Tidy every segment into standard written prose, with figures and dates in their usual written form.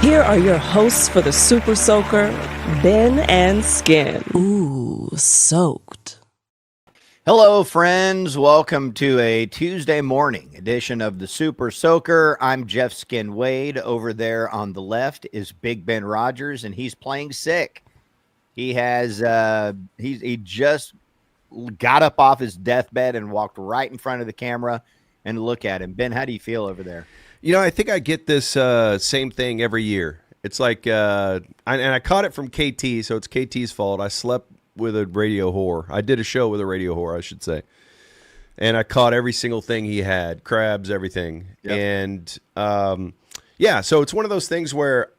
here are your hosts for the Super Soaker, Ben and Skin. Ooh, soaked. Hello, friends. Welcome to a Tuesday morning edition of the Super Soaker. I'm Jeff Skin Wade. Over there on the left is Big Ben Rogers, and he's playing sick. He has he just got up off his deathbed and walked right in front of the camera. And look at him. Ben, how do you feel over there? You know, I think I get this same thing every year. It's like, and I caught it from KT, so it's KT's fault. I slept with a radio whore. I did a show with a radio whore, I should say. And I caught every single thing he had, crabs, everything. Yep. And, yeah, so it's one of those things where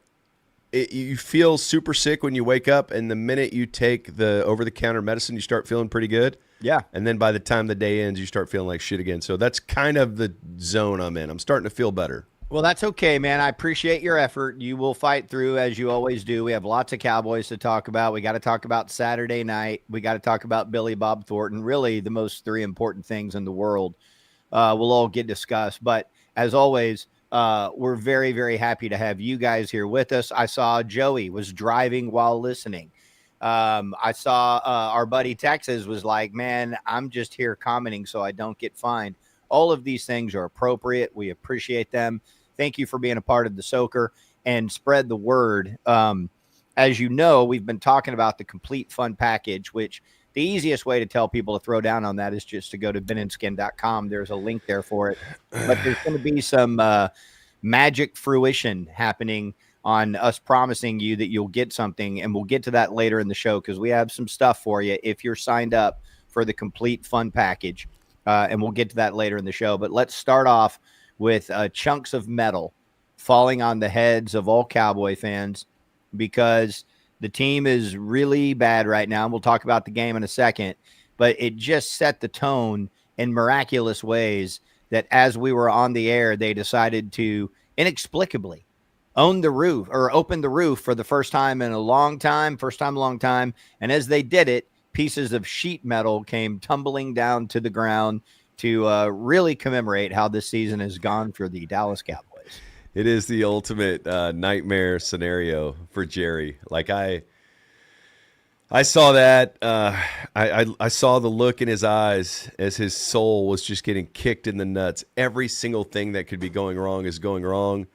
you feel super sick when you wake up, and the minute you take the over-the-counter medicine, you start feeling pretty good. Yeah. And then by the time the day ends, you start feeling like shit again. So that's kind of the zone I'm in. I'm starting to feel better. Well, that's okay, man. I appreciate your effort. You will fight through as you always do. We have lots of Cowboys to talk about. We got to talk about Saturday night. We got to talk about Billy Bob Thornton. Really, the most three important things in the world will all get discussed. But as always, we're very, very happy to have you guys here with us. I saw Joey was driving while listening. I saw our buddy Texas was like, man, I'm just here commenting so I don't get fined. All of these things are appropriate. We appreciate them. Thank you for being a part of the Soaker and spread the word. As you know, we've been talking about the complete fun package, which the easiest way to tell people to throw down on that is just to go to benandskin.com. There's a link there for it. But there's going to be some magic fruition happening on us promising you that you'll get something, and we'll get to that later in the show because we have some stuff for you if you're signed up for the complete fun package, and we'll get to that later in the show. But let's start off with chunks of metal falling on the heads of all Cowboy fans because the team is really bad right now, and we'll talk about the game in a second, but it just set the tone in miraculous ways that as we were on the air, they decided to inexplicably open the roof for the first time in a long time, and as they did it, pieces of sheet metal came tumbling down to the ground to really commemorate how this season has gone for the Dallas Cowboys. It is the ultimate nightmare scenario for Jerry. Like I saw that. I saw the look in his eyes as his soul was just getting kicked in the nuts. Every single thing that could be going wrong is going wrong.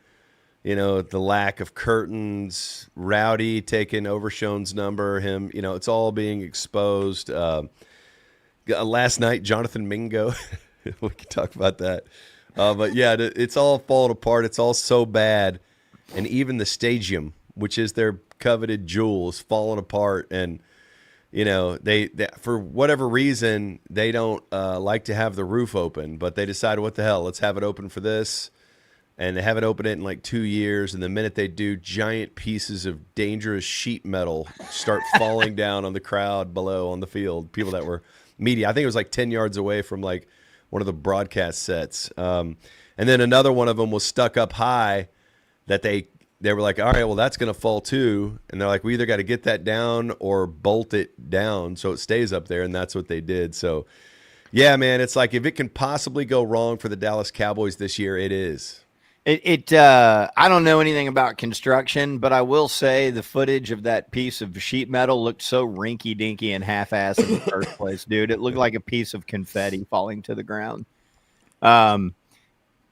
You know, the lack of curtains, Rowdy taking Overshone's number, him, you know, it's all being exposed. Last night, Jonathan Mingo, we can talk about that. But yeah, it's all falling apart. It's all so bad. And even the stadium, which is their coveted jewel, is falling apart. And, you know, they for whatever reason, they don't like to have the roof open, but they decided, what the hell, let's have it open for this. And they haven't opened it in like 2 years. And the minute they do, giant pieces of dangerous sheet metal start falling down on the crowd below on the field. People that were media. I think it was like 10 yards away from like one of the broadcast sets. And then another one of them was stuck up high that they were like, all right, well, that's going to fall too. And they're like, we either got to get that down or bolt it down so it stays up there. And that's what they did. So, yeah, man, it's like if it can possibly go wrong for the Dallas Cowboys this year, it is. I don't know anything about construction, but I will say the footage of that piece of sheet metal looked so rinky-dinky and half-assed in the first place, dude. It looked like a piece of confetti falling to the ground.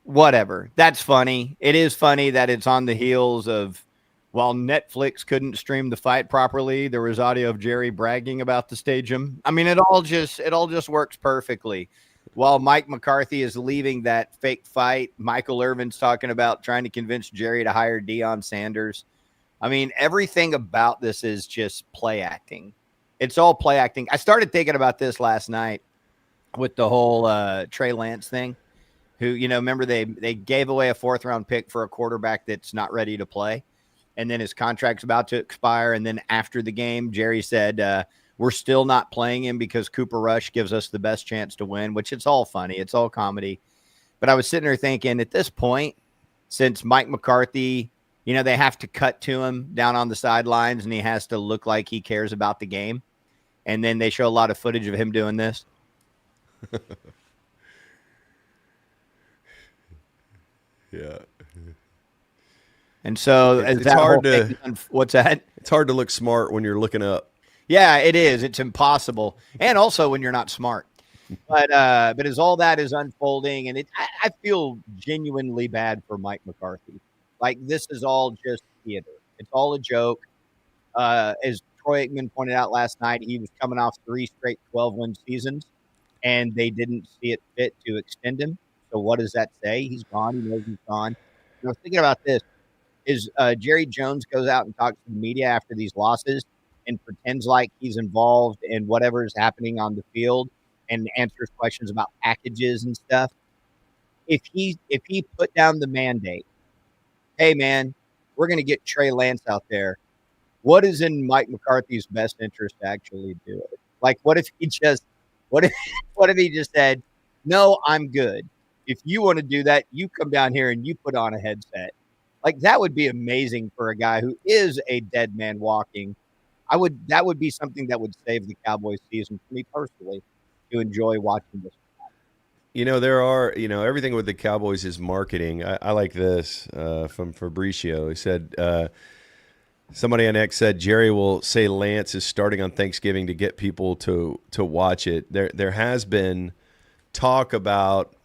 Whatever. That's funny. It is funny that it's on the heels of, while Netflix couldn't stream the fight properly, there was audio of Jerry bragging about the stadium. I mean, it all just works perfectly. While Mike McCarthy is leaving that fake fight, Michael Irvin's talking about trying to convince Jerry to hire Deion Sanders. I mean, everything about this is just play acting. It's all play acting. I started thinking about this last night with the whole Trey Lance thing, who, you know, remember they gave away a 4th-round pick for a quarterback that's not ready to play, and then his contract's about to expire, and then after the game, Jerry said, we're still not playing him because Cooper Rush gives us the best chance to win, which it's all funny. It's all comedy. But I was sitting there thinking, at this point, since Mike McCarthy, you know, they have to cut to him down on the sidelines and he has to look like he cares about the game. And then they show a lot of footage of him doing this. Yeah. And so It's hard to. What's that? It's hard to look smart when you're looking up. Yeah, it is. It's impossible, and also when you're not smart. But as all that is unfolding, and I feel genuinely bad for Mike McCarthy. Like, this is all just theater. It's all a joke. As Troy Aikman pointed out last night, he was coming off 3 straight 12-win seasons, and they didn't see it fit to extend him. So what does that say? He's gone. He knows he's gone. I was thinking about this. Is Jerry Jones goes out and talks to the media after these losses and pretends like he's involved in whatever is happening on the field and answers questions about packages and stuff. If he put down the mandate, hey man, we're going to get Trey Lance out there. What is in Mike McCarthy's best interest to actually do it? Like, what if he just said, no, I'm good. If you want to do that, you come down here and you put on a headset. Like, that would be amazing for a guy who is a dead man walking. That would be something that would save the Cowboys season for me personally to enjoy watching this. There are, everything with the Cowboys is marketing. I like this from Fabricio. He said, somebody on X said, Jerry will say Lance is starting on Thanksgiving to get people to watch it. There has been talk about,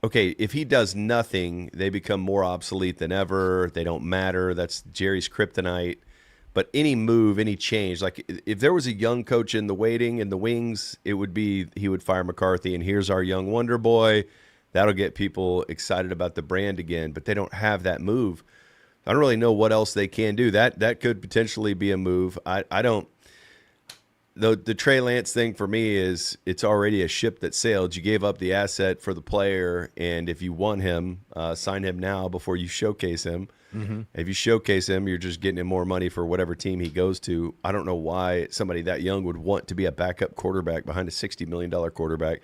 okay, if he does nothing, they become more obsolete than ever. They don't matter. That's Jerry's kryptonite. But any move, any change, like if there was a young coach in the wings, it would be he would fire McCarthy, and here's our young wonder boy. That'll get people excited about the brand again. But they don't have that move. I don't really know what else they can do. That could potentially be a move. I don't. The Trey Lance thing for me is it's already a ship that sailed. You gave up the asset for the player, and if you want him, sign him now before you showcase him. Mm-hmm. If you showcase him, you're just getting him more money for whatever team he goes to. I don't know why somebody that young would want to be a backup quarterback behind a $60 million quarterback.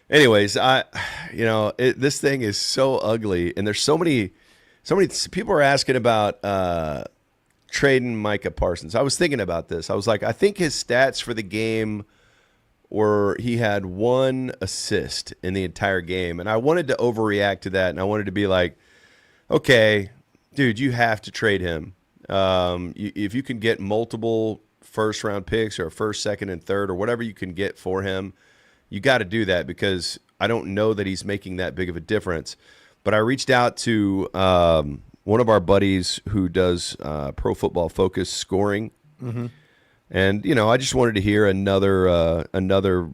Anyways, this thing is so ugly, and there's so many people are asking about trading Micah Parsons. I was thinking about this. I was like, I think his stats for the game were he had 1 assist in the entire game, and I wanted to overreact to that, and I wanted to be like, okay, dude, you have to trade him. If you can get multiple first-round picks or first, second, and third or whatever you can get for him, you got to do that because I don't know that he's making that big of a difference. But I reached out to one of our buddies who does Pro Football Focus scoring, mm-hmm. and I just wanted to hear another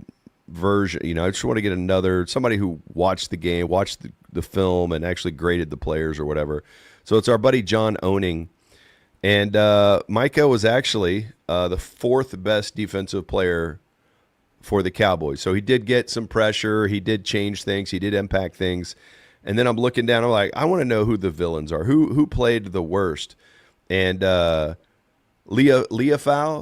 version. I just want to get somebody who watched the game, watched the film, and actually graded the players or whatever. So it's our buddy John Owning, and Micah was actually the 4th best defensive player for the Cowboys. So he did get some pressure, he did change things, he did impact things. And then I'm looking down, I'm like, I want to know who the villains are. Who played the worst? And Leafau,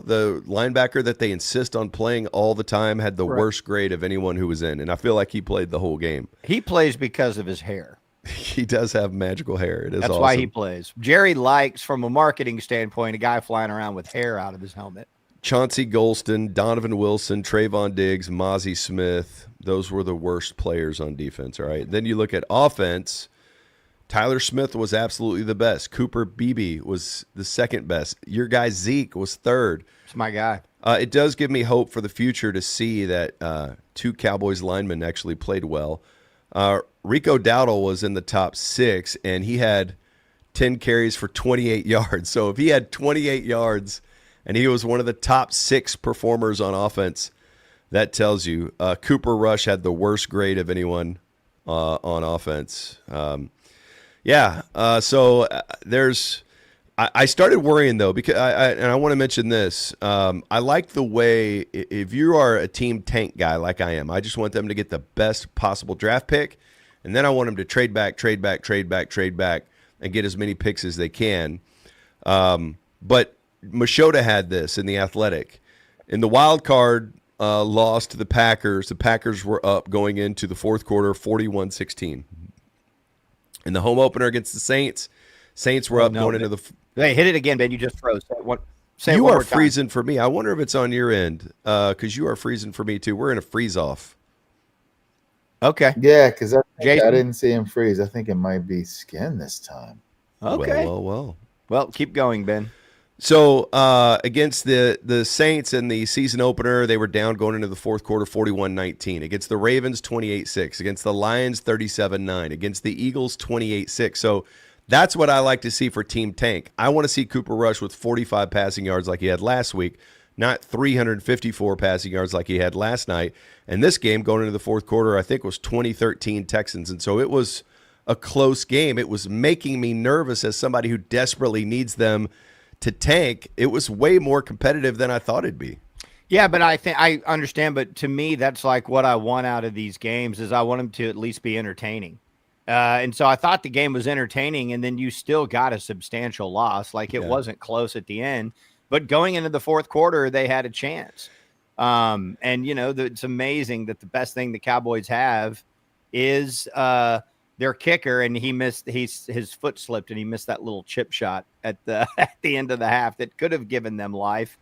the linebacker that they insist on playing all the time, had the worst grade of anyone who was in. And I feel like he played the whole game. He plays because of his hair. He does have magical hair. It is That's awesome. why he plays. Jerry likes, from a marketing standpoint, a guy flying around with hair out of his helmet. Chauncey Golston, Donovan Wilson, Trayvon Diggs, Mozzie Smith. Those were the worst players on defense, all right? Then you look at offense. Tyler Smith was absolutely the best. Cooper Beebe was the 2nd best. Your guy Zeke was 3rd. It's my guy. It does give me hope for the future to see that 2 Cowboys linemen actually played well. Rico Dowdle was in the top 6, and he had 10 carries for 28 yards. So if he had 28 yards and he was one of the top 6 performers on offense, that tells you. Cooper Rush had the worst grade of anyone on offense. I started worrying, though, because I want to mention this. I like the way, if you are a team tank guy like I am, I just want them to get the best possible draft pick, and then I want them to trade back, and get as many picks as they can. But Machota had this in The Athletic. In the wild card loss to the Packers were up going into the 4th quarter, 41-16. In the home opener against the Saints were up going into the... Hey, hit it again, Ben. You just froze. You are freezing for me. I wonder if it's on your end, because you are freezing for me, too. We're in a freeze-off. Okay. Yeah, because I Jason? didn't see him freeze. I think it might be Skin this time. Okay. Well. Well, keep going, Ben. So against the Saints in the season opener, they were down going into the fourth quarter 41-19. Against the Ravens, 28-6. Against the Lions, 37-9. Against the Eagles, 28-6. So that's what I like to see for Team Tank. I want to see Cooper Rush with 45 passing yards like he had last week, not 354 passing yards like he had last night. And this game going into the fourth quarter, I think, was 20-13 Texans. And so it was a close game. It was making me nervous as somebody who desperately needs them to tank. It was way more competitive than I thought it'd be. Yeah, but I think I understand. But to me, that's like what I want out of these games is I want them to at least be entertaining. And so I thought the game was entertaining, and then you still got a substantial loss. Like it wasn't close at the end, but going into the fourth quarter, they had a chance. And it's amazing that the best thing the Cowboys have is their kicker, and he missed. His foot slipped, and he missed that little chip shot at the end of the half that could have given them life.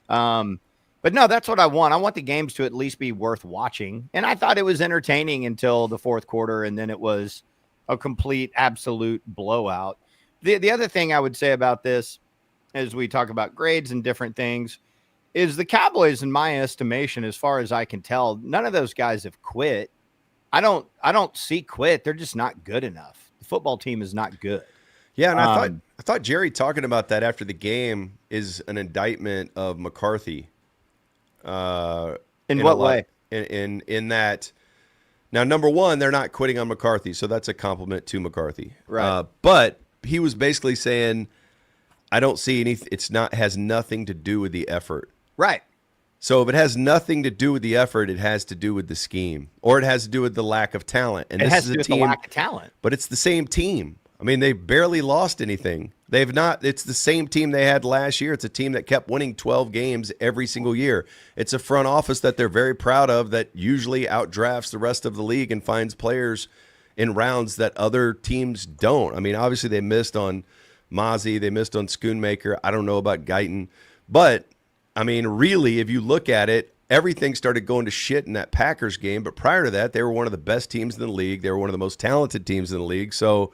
But no, that's what I want. I want the games to at least be worth watching. And I thought it was entertaining until the fourth quarter, and then it was a complete, absolute blowout. The other thing I would say about this, as we talk about grades and different things, is the Cowboys, in my estimation, as far as I can tell, none of those guys have quit. I don't see quit. They're just not good enough. The football team is not good. Yeah, and I thought Jerry talking about that after the game is an indictment of McCarthy. In what way? In that, now, number one, they're not quitting on McCarthy, so that's a compliment to McCarthy. Right. But he was basically saying, I don't see anything. Has nothing to do with the effort. Right. So if it has nothing to do with the effort, it has to do with the scheme, or it has to do with the lack of talent. And it this has is to do a with team, the lack of talent. but it's the same team. I mean, they barely lost anything. They've not. It's the same team they had last year. It's a team that kept winning 12 games every single year. It's a front office that they're very proud of that usually outdrafts the rest of the league and finds players in rounds that other teams don't. I mean, obviously they missed on Mozzie. They missed on Schoonmaker. I don't know about Guyton. But, I mean, really, if you look at it, everything started going to shit in that Packers game. But prior to that, they were one of the best teams in the league. They were one of the most talented teams in the league. So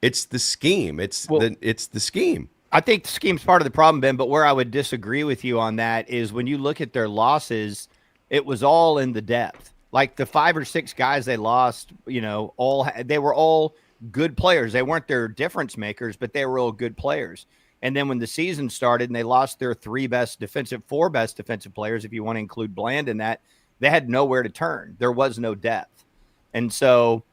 it's the scheme. It's the scheme. I think the scheme's part of the problem, Ben, but where I would disagree with you on that is when you look at their losses, it was all in the depth. Like the 5 or 6 guys they lost, they were all good players. They weren't their difference makers, but they were all good players. And then when the season started and they lost their 4 best defensive players, if you want to include Bland in that, they had nowhere to turn. There was no depth. And so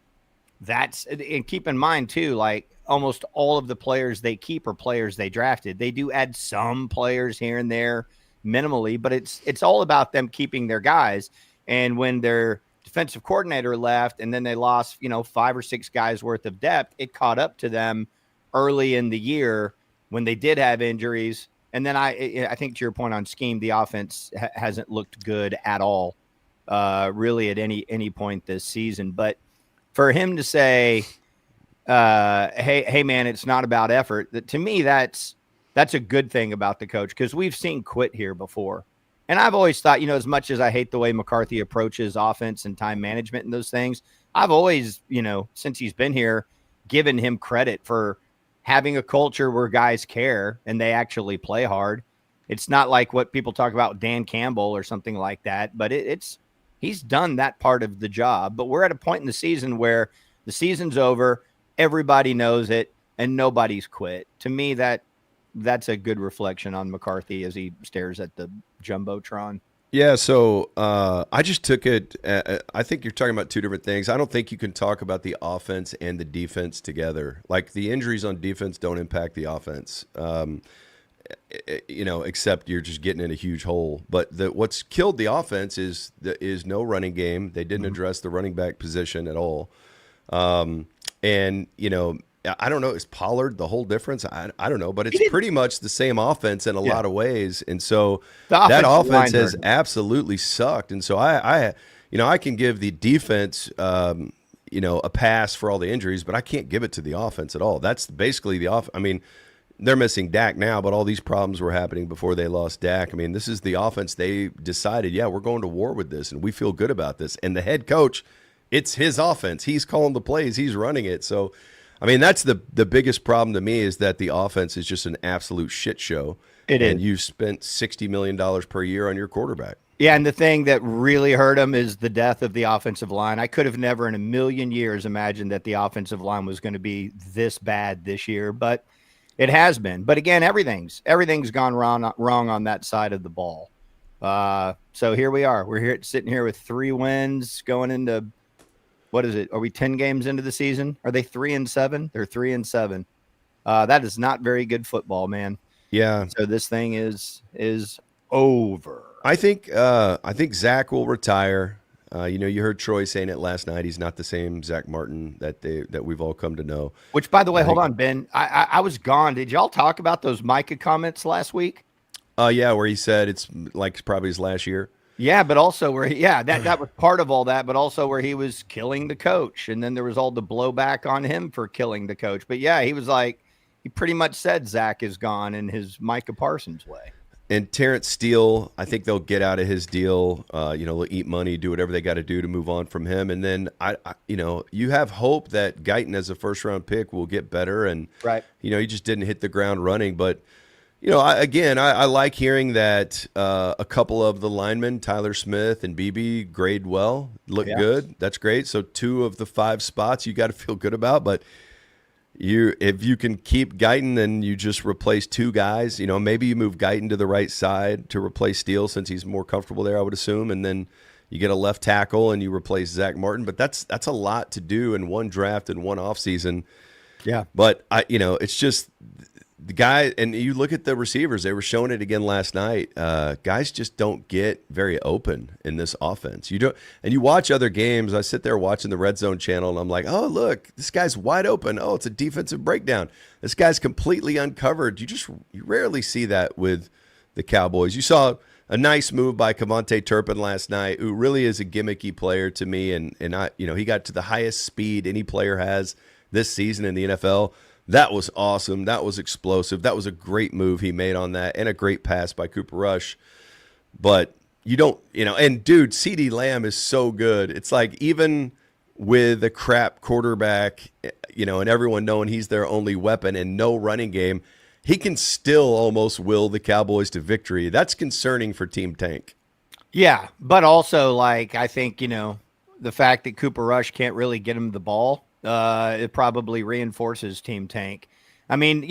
and keep in mind too, like almost all of the players they keep are players they drafted. They do add some players here and there minimally, but it's all about them keeping their guys. And when their defensive coordinator left and then they lost, 5 or 6 guys worth of depth, it caught up to them early in the year when they did have injuries. And then I think to your point on scheme, the offense hasn't looked good at all, really at any point this season. But for him to say, hey, man, it's not about effort, to me, that's a good thing about the coach, because we've seen quit here before. And I've always thought, as much as I hate the way McCarthy approaches offense and time management and those things, I've always, since he's been here, given him credit for having a culture where guys care and they actually play hard. It's not like what people talk about Dan Campbell or something like that, but he's done that part of the job. But we're at a point in the season where the season's over, everybody knows it, and nobody's quit. To me, that's a good reflection on McCarthy as he stares at the Jumbotron. Yeah, so I just took it. I think you're talking about 2 different things. I don't think you can talk about the offense and the defense together. Like the injuries on defense don't impact the offense, except you're just getting in a huge hole. But what's killed the offense is no running game. They didn't address the running back position at all. I don't know. Is Pollard the whole difference? I don't know, but it's pretty much the same offense in a lot of ways. And so that offense has absolutely sucked. And so I can give the defense, a pass for all the injuries, but I can't give it to the offense at all. That's basically the I mean, they're missing Dak now, but all these problems were happening before they lost Dak. I mean, this is the offense. They decided, we're going to war with this, and we feel good about this. And the head coach it's his offense. He's calling the plays. He's running it. So, I mean, that's the biggest problem to me is that the offense is just an absolute shit show. And you've spent $60 million per year on your quarterback. Yeah, and the thing that really hurt him is the death of the offensive line. I could have never in a million years imagined that the offensive line was going to be this bad this year, but it has been. But again, everything's gone wrong on that side of the ball. So here we are. We're sitting here with 3 wins going into, what is it? Are we 10 games into the season? Are they 3-7? They're 3-7. That is not very good football, man. Yeah. So this thing is over. I think Zach will retire. You heard Troy saying it last night. He's not the same Zach Martin that we've all come to know. Which, by the way, hold on, Ben. I was gone. Did y'all talk about those Micah comments last week? Yeah, where he said it's like probably his last year. Yeah, but also where that was part of all that, but also where he was killing the coach, and then there was all the blowback on him for killing the coach. But yeah, he was like, he pretty much said Zach is gone in his Micah Parsons way. And Terrence Steele, I think they'll get out of his deal. They'll eat money, do whatever they got to do to move on from him. And then you have hope that Guyton as a first-round pick will get better. And right, he just didn't hit the ground running. But I like hearing that a couple of the linemen, Tyler Smith and BB, grade well, look good. That's great. So 2 of the 5 spots you got to feel good about. But if you can keep Guyton, then you just replace 2 guys. Maybe you move Guyton to the right side to replace Steele since he's more comfortable there, I would assume. And then you get a left tackle and you replace Zach Martin. But that's a lot to do in one draft and one offseason. Yeah. But it's just the guy, and you look at the receivers, they were showing it again last night. Guys just don't get very open in this offense. You watch other games. I sit there watching the Red Zone channel, and I'm like, oh, look, this guy's wide open. Oh, it's a defensive breakdown. This guy's completely uncovered. You rarely see that with the Cowboys. You saw a nice move by Kevontae Turpin last night, who really is a gimmicky player to me, and he got to the highest speed any player has this season in the NFL. That was awesome. That was explosive. That was a great move he made on that, and a great pass by Cooper Rush. But you don't, and dude, CeeDee Lamb is so good. It's like, even with a crap quarterback, and everyone knowing he's their only weapon and no running game, he can still almost will the Cowboys to victory. That's concerning for Team Tank. Yeah, but also, I think, the fact that Cooper Rush can't really get him the ball, it probably reinforces Team Tank. I mean,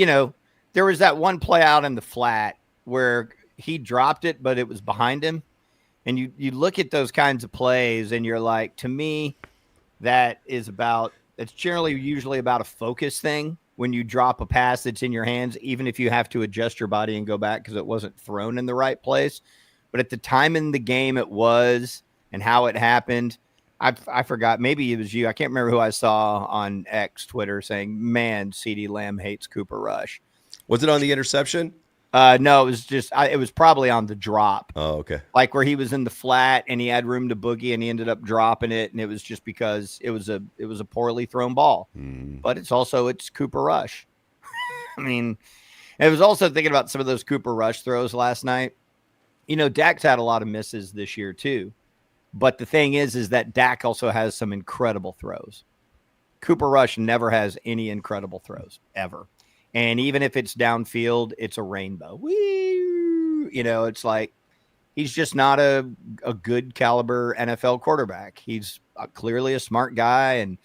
there was that one play out in the flat where he dropped it, but it was behind him. And you look at those kinds of plays and you're like, to me, it's usually about a focus thing. When you drop a pass that's in your hands, even if you have to adjust your body and go back because it wasn't thrown in the right place. But at the time in the game it was, and how it happened, I forgot. Maybe it was you. I can't remember who I saw on X Twitter saying, man, CeeDee Lamb hates Cooper Rush. Was it on the interception? No, it was just, it was probably on the drop. Oh, okay. Like where he was in the flat and he had room to boogie and he ended up dropping it. And it was just because it was a poorly thrown ball, but it's Cooper Rush. I mean, I was also thinking about some of those Cooper Rush throws last night. Dak's had a lot of misses this year too. But the thing is that Dak also has some incredible throws. Cooper Rush never has any incredible throws, ever. And even if it's downfield, it's a rainbow. Woo! It's like he's just not a good caliber NFL quarterback. He's clearly a smart guy, and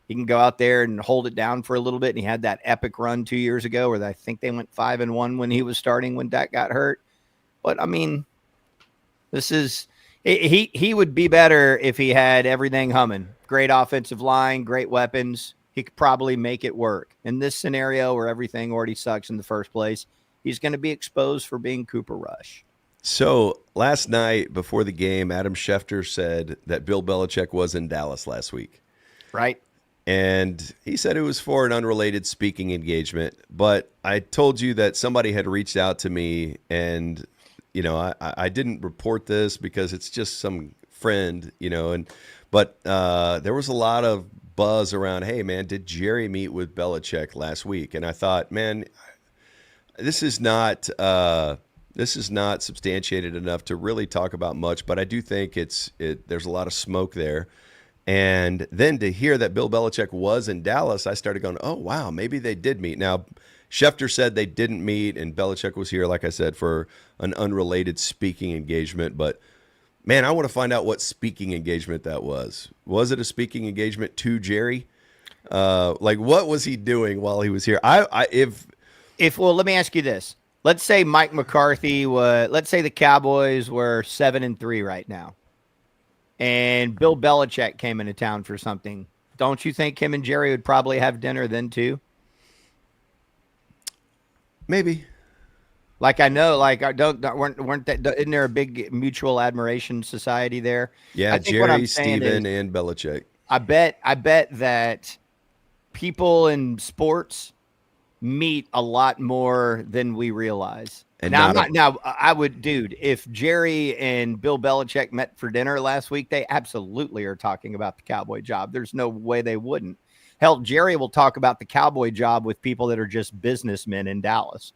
he can go out there and hold it down for a little bit. And he had that epic run 2 years ago where I think they went 5-1 when he was starting when Dak got hurt. But, I mean, this is... He would be better if he had everything humming. Great offensive line, great weapons. He could probably make it work. In this scenario where everything already sucks in the first place, he's going to be exposed for being Cooper Rush. So last night before the game, Adam Schefter said that Bill Belichick was in Dallas last week. Right. And he said it was for an unrelated speaking engagement. But I told you that somebody had reached out to me, and I didn't report this because it's just some friend, but there was a lot of buzz around, hey man, did Jerry meet with Belichick last week? And I thought, man, this is not substantiated enough to really talk about much, but I do think there's a lot of smoke there. And then to hear that Bill Belichick was in Dallas, I started going, oh, wow, maybe they did meet. Now, Schefter said they didn't meet, and Belichick was here, like I said, for an unrelated speaking engagement. But, man, I want to find out what speaking engagement that was. Was it a speaking engagement to Jerry? Like, what was he doing while he was here? Well, let me ask you this. Let's say Mike McCarthy let's say the Cowboys were 7-3 right now, and Bill Belichick came into town for something. Don't you think him and Jerry would probably have dinner then too? Maybe. Like, I know, like, isn't there a big mutual admiration society there? Yeah, I think what Jerry, I'm saying Steven, is, and Belichick. I bet that people in sports meet a lot more than we realize. And if Jerry and Bill Belichick met for dinner last week, they absolutely are talking about the Cowboy job. There's no way they wouldn't. Hell, Jerry will talk about the Cowboy job with people that are just businessmen in Dallas.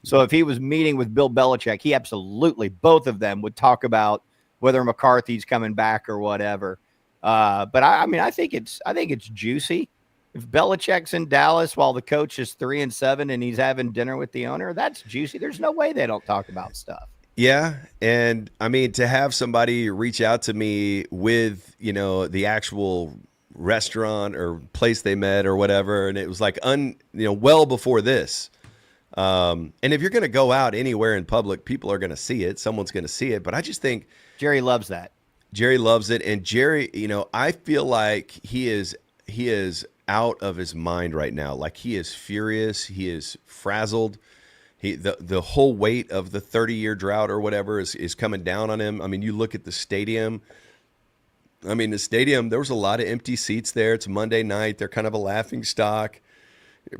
So if he was meeting with Bill Belichick, he absolutely, both of them would talk about whether McCarthy's coming back or whatever. But I think it's juicy. If Belichick's in Dallas while the coach is 3-7 and he's having dinner with the owner, that's juicy. There's no way they don't talk about stuff. Yeah, and I mean, to have somebody reach out to me with, the actual restaurant or place they met or whatever, and it was like well before this. And if you're going to go out anywhere in public, people are going to see it. Someone's going to see it. But I just think Jerry loves that. Jerry loves it, and Jerry, I feel like he is out of his mind right now. Like, he is furious. He is frazzled. The whole weight of the 30-year drought or whatever is coming down on him. I mean, you look at the stadium. I mean, the stadium, there was a lot of empty seats there. It's Monday night. They're kind of a laughing stock.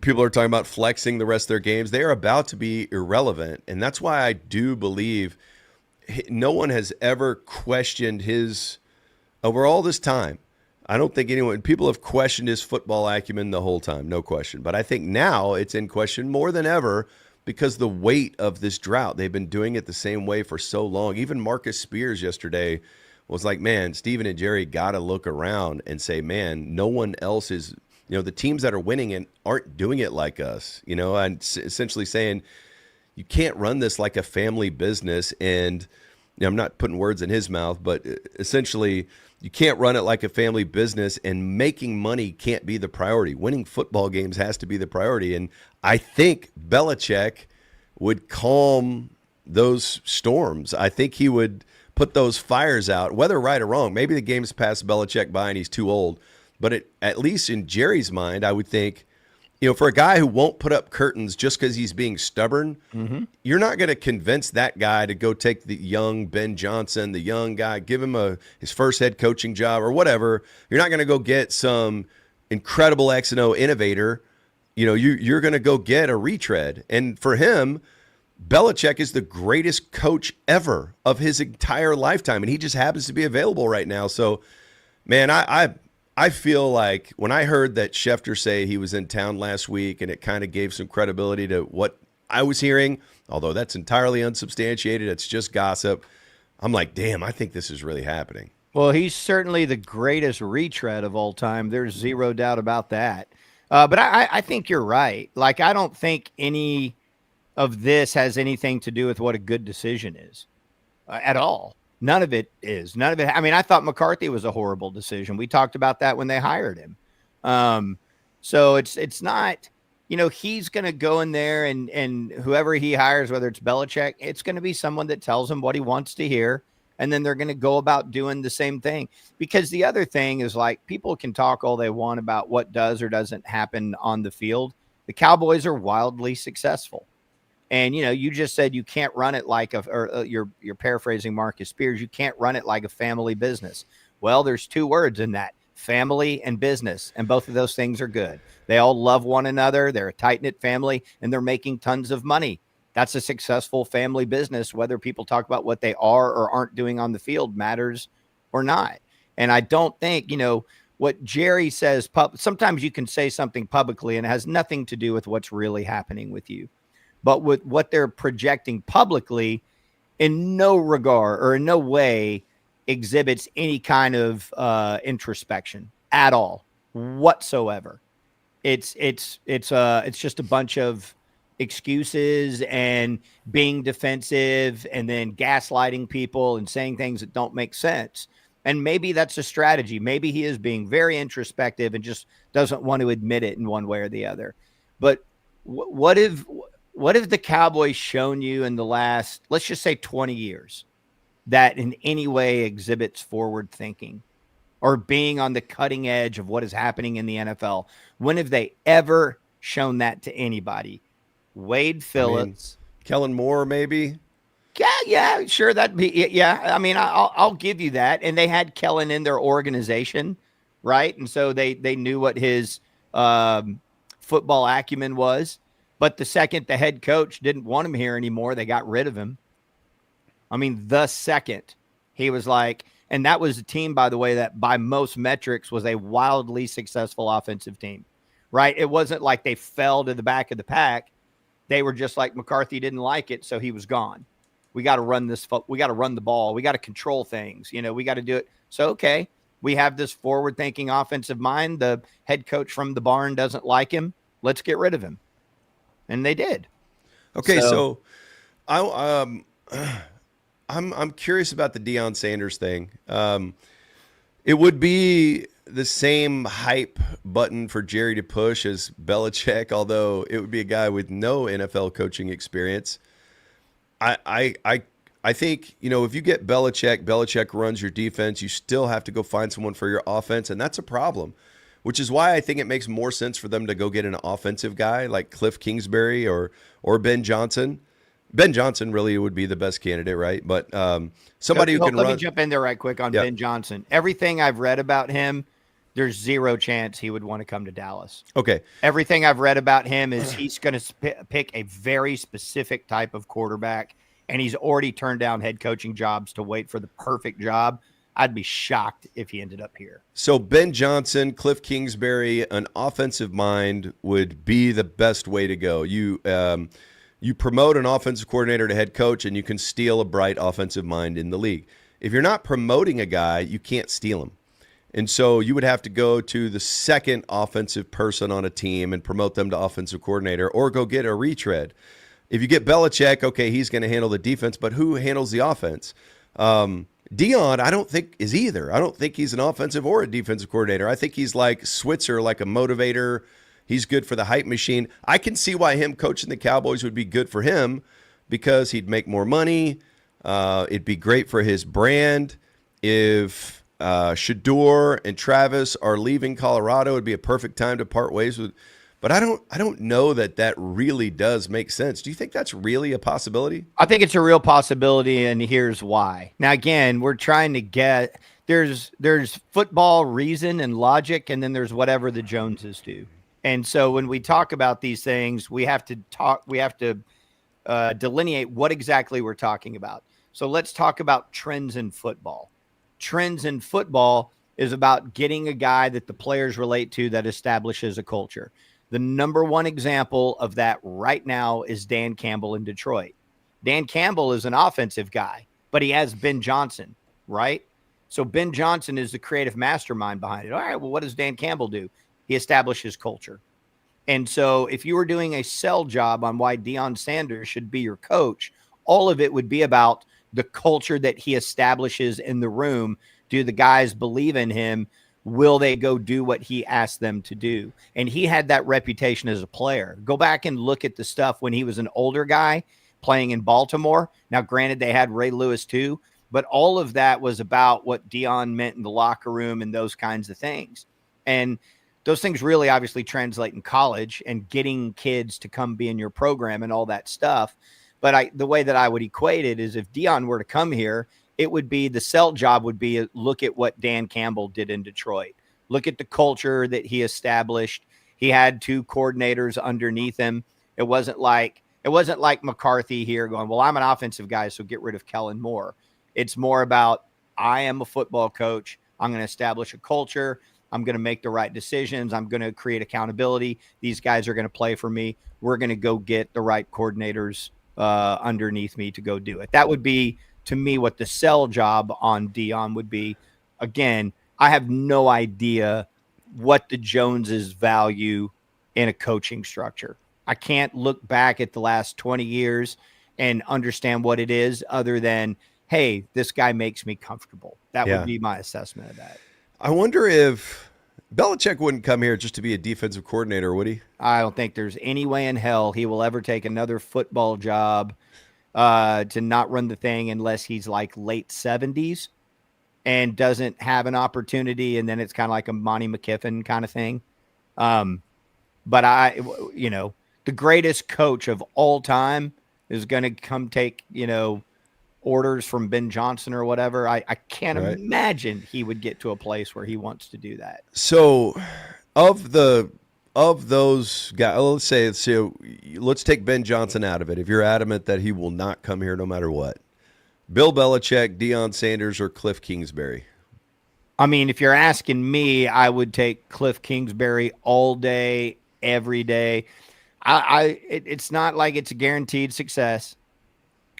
People are talking about flexing the rest of their games. They are about to be irrelevant. And that's why I do believe no one has ever questioned over all this time. I don't think people have questioned his football acumen the whole time, no question. But I think now it's in question more than ever because the weight of this drought. They've been doing it the same way for so long. Even Marcus Spears yesterday was like, man, Steven and Jerry got to look around and say, man, no one else is, the teams that are winning and aren't doing it like us, and essentially saying you can't run this like a family business. And I'm not putting words in his mouth, but essentially you can't run it like a family business, and making money can't be the priority. Winning football games has to be the priority. And I think Belichick would calm those storms. I think he would put those fires out, whether right or wrong. Maybe the game's passed Belichick by and he's too old. But at least in Jerry's mind, I would think, for a guy who won't put up curtains just because he's being stubborn, you're not going to convince that guy to go take the young Ben Johnson, the young guy, give him his first head coaching job or whatever. You're not going to go get some incredible X and O innovator. You're going to go get a retread. And for him, Belichick is the greatest coach ever of his entire lifetime, and he just happens to be available right now. So, man, I feel like when I heard that Schefter say he was in town last week, and it kind of gave some credibility to what I was hearing, although that's entirely unsubstantiated, it's just gossip. I'm like, damn, I think this is really happening. Well, he's certainly the greatest retread of all time. There's zero doubt about that. But I think you're right. Like, I don't think any of this has anything to do with what a good decision is at all. None of it is. None of it. I mean, I thought McCarthy was a horrible decision. We talked about that when they hired him. So it's not, he's going to go in there and whoever he hires, whether it's Belichick, it's going to be someone that tells him what he wants to hear. And then they're going to go about doing the same thing. Because the other thing is, like, people can talk all they want about what does or doesn't happen on the field. The Cowboys are wildly successful. And, you just said you can't run it like you're paraphrasing Marcus Spears. You can't run it like a family business. Well, there's two words in that: family and business. And both of those things are good. They all love one another. They're a tight-knit family, and they're making tons of money. That's a successful family business. Whether people talk about what they are or aren't doing on the field matters or not. And I don't think, what Jerry says, sometimes you can say something publicly and it has nothing to do with what's really happening with you. But with what they're projecting publicly, in no regard or in no way exhibits any kind of introspection at all whatsoever. It's just a bunch of excuses and being defensive and then gaslighting people and saying things that don't make sense. And maybe that's a strategy. Maybe he is being very introspective and just doesn't want to admit it in one way or the other. But what if the Cowboys shown you in the last, let's just say 20 years, that in any way exhibits forward thinking or being on the cutting edge of what is happening in the NFL? When have they ever shown that to anybody? Wade Phillips, Kellen Moore, maybe. Yeah, sure. That'd be, yeah. I mean, I'll give you that. And they had Kellen in their organization, right? And so they knew what his football acumen was. But the second the head coach didn't want him here anymore, they got rid of him. I mean, the second he was like, and that was a team, by the way, that by most metrics was a wildly successful offensive team, right? It wasn't like they fell to the back of the pack. They were just like McCarthy didn't like it, so he was gone. We got to run this. We got to run the ball. We got to control things. We got to do it. So, okay, we have this forward-thinking offensive mind. The head coach from the barn doesn't like him. Let's get rid of him. And they did. Okay, so I'm curious about the Deion Sanders thing. It would be the same hype button for Jerry to push as Belichick, although it would be a guy with no NFL coaching experience. I think, if you get Belichick runs your defense, you still have to go find someone for your offense, and that's a problem, which is why I think it makes more sense for them to go get an offensive guy like Cliff Kingsbury or Ben Johnson. Ben Johnson really would be the best candidate, right? But somebody who can run. Let me jump in there right quick on Ben Johnson. Everything I've read about him, there's zero chance he would want to come to Dallas. Okay. Everything I've read about him is he's going to pick a very specific type of quarterback, and he's already turned down head coaching jobs to wait for the perfect job. I'd be shocked if he ended up here. So Ben Johnson, Cliff Kingsbury, an offensive mind would be the best way to go. You promote an offensive coordinator to head coach, and you can steal a bright offensive mind in the league. If you're not promoting a guy, you can't steal him. And so you would have to go to the second offensive person on a team and promote them to offensive coordinator, or go get a retread. If you get Belichick, okay, he's going to handle the defense, but who handles the offense? Deon, I don't think is either. I don't think he's an offensive or a defensive coordinator. I think he's like Switzer, like a motivator. He's good for the hype machine. I can see why him coaching the Cowboys would be good for him, because he'd make more money. It'd be great for his brand. If Shador and Travis are leaving Colorado, it'd be a perfect time to part ways with. But I don't know that really does make sense. Do you think that's really a possibility? I think it's a real possibility, and here's why. Now, again, we're trying to get there's football reason and logic, and then there's whatever the Joneses do. And so when we talk about these things, we have to delineate what exactly we're talking about. So let's talk about trends in football. Trends in football is about getting a guy that the players relate to that establishes a culture. The number one example of that right now is Dan Campbell in Detroit. Dan Campbell is an offensive guy, but he has Ben Johnson, right? So Ben Johnson is the creative mastermind behind it. All right, well, what does Dan Campbell do? He establishes culture. And so if you were doing a sell job on why Deion Sanders should be your coach, all of it would be about the culture that he establishes in the room. Do the guys believe in him? Will they go do what he asked them to do? And he had that reputation as a player. Go back and look at the stuff when he was an older guy playing in Baltimore. Now, granted, they had Ray Lewis too, but all of that was about what Deon meant in the locker room and those kinds of things. And those things really obviously translate in college and getting kids to come be in your program and all that stuff. But the way that I would equate it is if Deon were to come here, it would be the sell job would be look at what Dan Campbell did in Detroit. Look at the culture that he established. He had two coordinators underneath him. It wasn't like McCarthy here going, well, I'm an offensive guy, so get rid of Kellen Moore. It's more about, I am a football coach. I'm going to establish a culture. I'm going to make the right decisions. I'm going to create accountability. These guys are going to play for me. We're going to go get the right coordinators underneath me to go do it. That would be, to me what the sell job on Deon would be. Again, I have no idea what the Joneses value in a coaching structure. I can't look back at the last 20 years and understand what it is other than, hey, this guy makes me comfortable. That would be my assessment of that. I wonder if Belichick wouldn't come here just to be a defensive coordinator, would he? I don't think there's any way in hell he will ever take another football job to not run the thing unless he's like late 70s and doesn't have an opportunity. And then it's kind of like a Monty McKiffin kind of thing. But the greatest coach of all time is going to come take, orders from Ben Johnson or whatever. I can't imagine he would get to a place where he wants to do that. So of those guys, let's take Ben Johnson out of it. If you're adamant that he will not come here no matter what, Bill Belichick, Deion Sanders, or Cliff Kingsbury? I mean, if you're asking me, I would take Cliff Kingsbury all day, every day. It's not like it's a guaranteed success,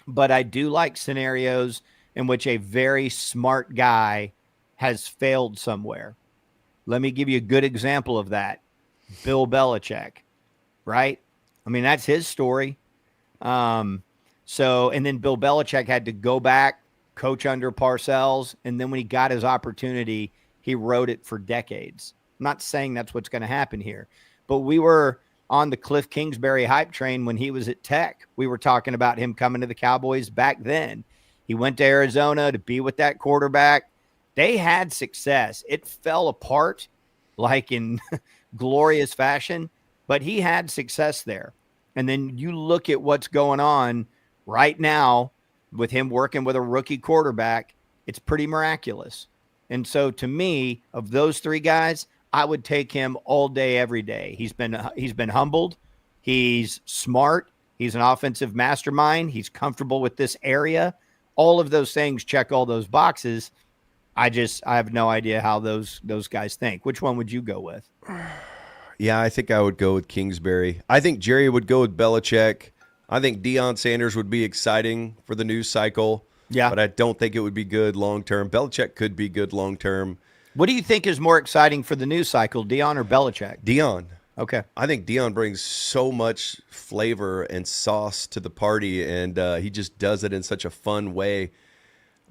but I do like scenarios in which a very smart guy has failed somewhere. Let me give you a good example of that. Bill Belichick, right? I mean, that's his story. And then Bill Belichick had to go back, coach under Parcells, and then when he got his opportunity, he rode it for decades. I'm not saying that's what's going to happen here, but we were on the Cliff Kingsbury hype train when he was at Tech. We were talking about him coming to the Cowboys back then. He went to Arizona to be with that quarterback. They had success. It fell apart like in glorious fashion, but he had success there. And then you look at what's going on right now with him working with a rookie quarterback, it's pretty miraculous. And so to me, of those three guys, I would take him all day, every day. He's been humbled. He's smart. He's an offensive mastermind. He's comfortable with this area. All of those things check all those boxes. I have no idea how those guys think. Which one would you go with? Yeah, I think I would go with Kingsbury. I think Jerry would go with Belichick. I think Deion Sanders would be exciting for the news cycle. Yeah. But I don't think it would be good long-term. Belichick could be good long-term. What do you think is more exciting for the news cycle, Deon or Belichick? Deon. Okay. I think Deon brings so much flavor and sauce to the party, and he just does it in such a fun way.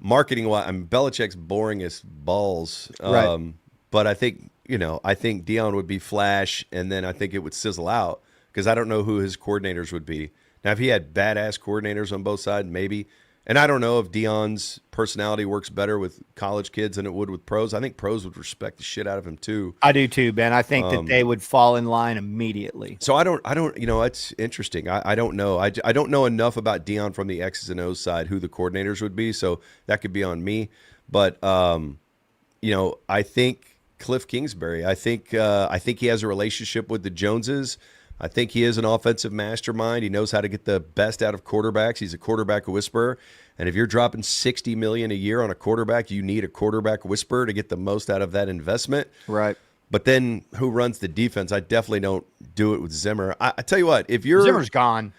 Marketing-wise, I mean, Belichick's boring as balls. Right. But I think, Deon would be flash, and then I think it would sizzle out because I don't know who his coordinators would be. Now, if he had badass coordinators on both sides, maybe. And I don't know if Deon's personality works better with college kids than it would with pros. I think pros would respect the shit out of him too. I do too, Ben. I think that they would fall in line immediately. So I don't, it's interesting. I don't know. I don't know enough about Deon from the X's and O's side, who the coordinators would be. So that could be on me. But, I think Cliff Kingsbury, I think he has a relationship with the Joneses. I think he is an offensive mastermind. He knows how to get the best out of quarterbacks. He's a quarterback whisperer. And if you're dropping $60 million a year on a quarterback, you need a quarterback whisperer to get the most out of that investment. Right. But then who runs the defense? I definitely don't do it with Zimmer. I tell you what, Zimmer's gone.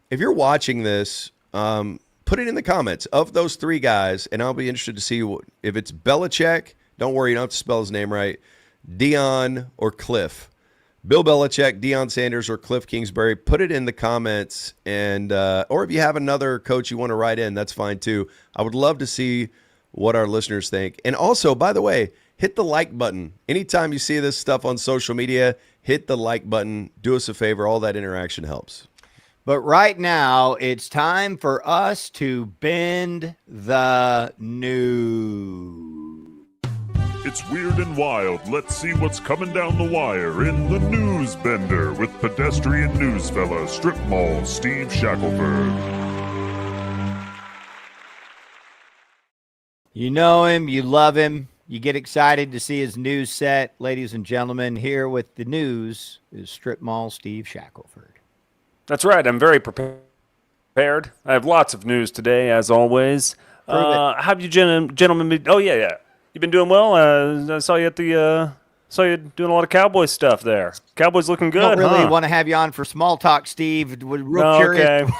If you're watching this, put it in the comments of those three guys, and I'll be interested to see if it's Belichick. Don't worry, you don't have to spell his name right. Deon or Cliff. Bill Belichick, Deion Sanders, or Cliff Kingsbury. Put it in the comments, and or if you have another coach you want to write in, that's fine too. I would love to see what our listeners think. And also, by the way, hit the like button. Anytime you see this stuff on social media, hit the like button. Do us a favor. All that interaction helps. But right now, it's time for us to bend the news. It's weird and wild. Let's see what's coming down the wire in the News Bender with pedestrian news fella, strip mall Steve Shackelford. You know him, you love him, you get excited to see his news set. Ladies and gentlemen, here with the news is strip mall Steve Shackelford. That's right. I'm very prepared. I have lots of news today, as always. How have you gentlemen been? Oh, yeah. You been doing well? I saw you saw you doing a lot of Cowboys stuff there. Cowboys looking good. I don't really want to have you on for small talk, Steve. Real curious. Okay.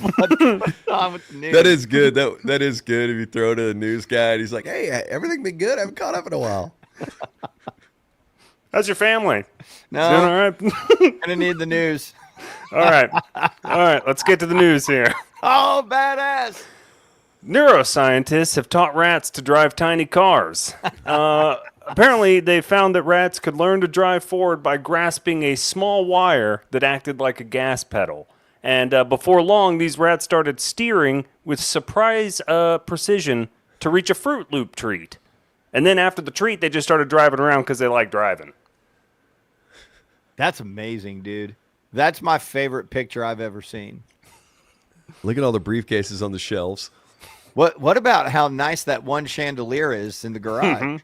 What's going on with the news? That is good. That is good if you throw to a news guy and he's like, hey, everything been good? I haven't caught up in a while. How's your family? No, Doing all right? gonna need the news. All right. Let's get to the news here. Oh, badass. Neuroscientists have taught rats to drive tiny cars. Apparently, they found that rats could learn to drive forward by grasping a small wire that acted like a gas pedal. And before long, these rats started steering with surprise precision to reach a Fruit Loop treat. And then after the treat, they just started driving around because they like driving. That's amazing, dude. That's my favorite picture I've ever seen. Look at all the briefcases on the shelves. What about how nice that one chandelier is in the garage?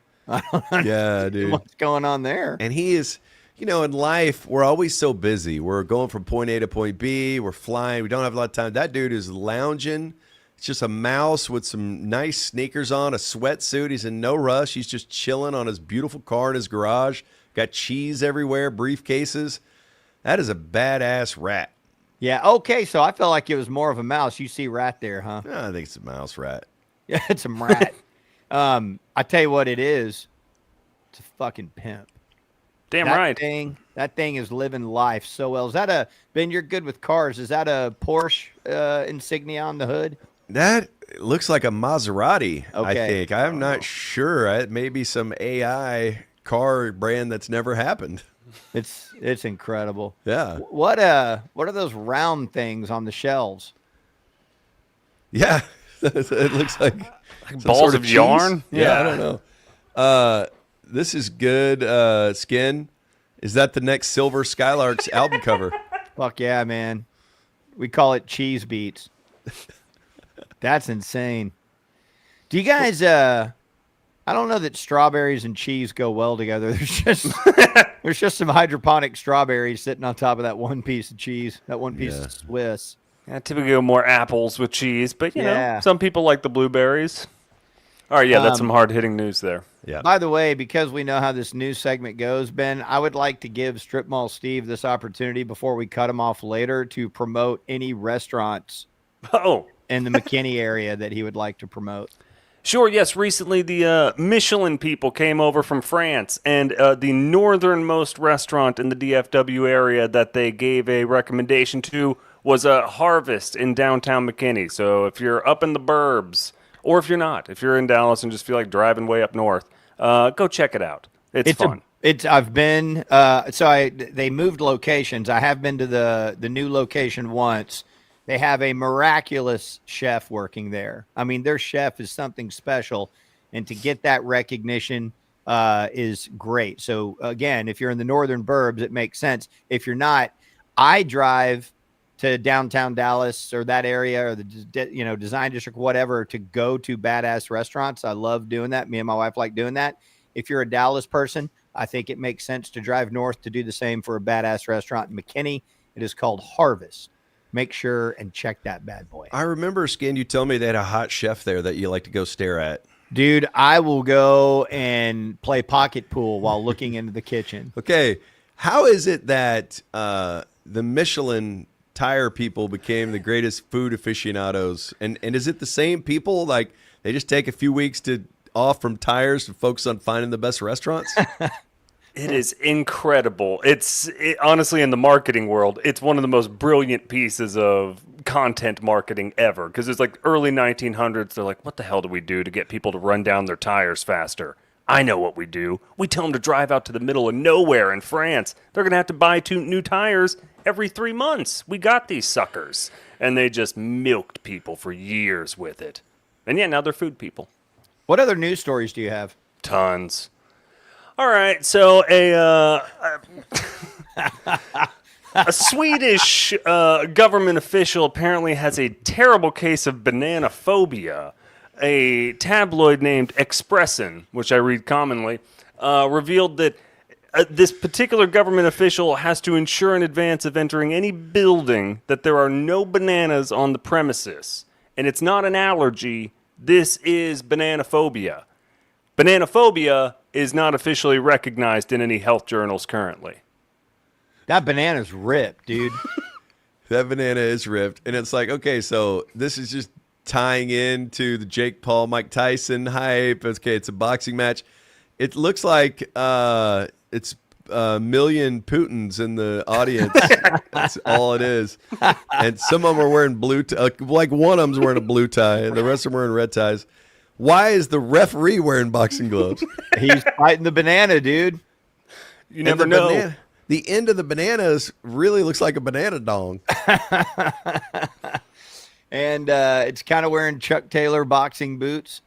Yeah, dude. What's going on there? And he is, in life, we're always so busy. We're going from point A to point B. We're flying. We don't have a lot of time. That dude is lounging. It's just a mouse with some nice sneakers on, a sweatsuit. He's in no rush. He's just chilling on his beautiful car in his garage. Got cheese everywhere, briefcases. That is a badass rat. Yeah, okay, so I felt like it was more of a mouse. You see rat there, huh? I think it's a mouse rat. Yeah, it's a rat. I tell you what it is. It's a fucking pimp. Damn that right. That thing is living life so well. Is that Ben, you're good with cars. Is that a Porsche insignia on the hood? That looks like a Maserati, I Okay. think. I'm not sure. It may be some AI car brand that's never happened. It's incredible. Yeah. What are those round things on the shelves? Yeah. It looks like some balls sort of cheese. yarn? Yeah, I Yeah. don't know. This is good. Skin. Is that the next Silver Skylarks album cover? Fuck yeah, man. We call it cheese beats. That's insane. Do you guys I don't know that strawberries and cheese go well together. There's just some hydroponic strawberries sitting on top of that one piece of cheese, that one piece of Swiss. I typically go more apples with cheese, but you Yeah. know, some people like the blueberries. All right, yeah, that's some hard-hitting news there. Yeah. By the way, because we know how this news segment goes, Ben, I would like to give Strip Mall Steve this opportunity before we cut him off later to promote any restaurants Oh, in the McKinney area that he would like to promote. sure, yes. Recently, the Michelin people came over from France, and the northernmost restaurant in the DFW area that they gave a recommendation to was a Harvest in downtown McKinney. So if you're up in the burbs, or if you're not, if you're in Dallas and just feel like driving way up north, go check it out. It's fun. I've been they moved locations. I have been to the new location once. They have a miraculous chef working there. I mean, their chef is something special, and to get that recognition is great. So again, if you're in the northern burbs, it makes sense. If you're not, I drive to downtown Dallas or that area or the design district, whatever, to go to badass restaurants. I love doing that. Me and my wife like doing that. If you're a Dallas person, I think it makes sense to drive north to do the same for a badass restaurant in McKinney. It is called Harvest. Make sure and check that bad boy. I remember, Skin, you told me they had a hot chef there that you like to go stare at. Dude, I will go and play pocket pool while looking into the kitchen. Okay. How is it that the Michelin tire people became the greatest food aficionados? And is it the same people? Like, they just take a few weeks off from tires to focus on finding the best restaurants? It is incredible. Honestly, in the marketing world, it's one of the most brilliant pieces of content marketing ever. Because it's like early 1900s. They're like, what the hell do we do to get people to run down their tires faster? I know what we do. We tell them to drive out to the middle of nowhere in France. They're going to have to buy 2 new tires every 3 months. We got these suckers. And they just milked people for years with it. And yeah, now they're food people. What other news stories do you have? Tons. All right, so a Swedish government official apparently has a terrible case of bananaphobia. A tabloid named Expressen, which I read commonly, revealed that this particular government official has to ensure in advance of entering any building that there are no bananas on the premises. And it's not an allergy. This is bananaphobia. Bananaphobia is not officially recognized in any health journals currently. That banana's ripped, dude. That banana is ripped. And it's like, okay, so this is just tying into the Jake Paul, Mike Tyson hype. Okay, it's a boxing match. It looks like it's a million Putins in the audience. That's all it is. And some of them are wearing blue like one of them's wearing a blue tie, and the rest of them wearing red ties. Why is the referee wearing boxing gloves? He's fighting the banana, dude. You never know. The end of the bananas really looks like a banana dong. And it's kind of wearing Chuck Taylor boxing boots.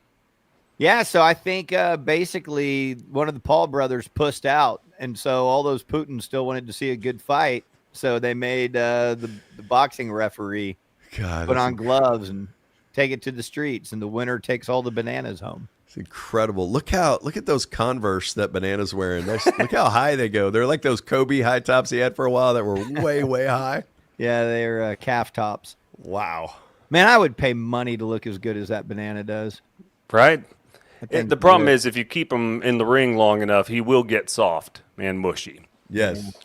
Yeah, so I think basically one of the Paul brothers pussed out. And so all those Putins still wanted to see a good fight. So they made the boxing referee put on gloves and take it to the streets. And the winner takes all the bananas home. It's incredible. Look at those Converse that Banana's wearing. Look how high they go. They're like those Kobe high tops he had for a while that were way, way high. Yeah, they're calf tops. Wow. Man, I would pay money to look as good as that banana does. Right? think The problem is if you keep him in the ring long enough, he will get soft and mushy. Yes.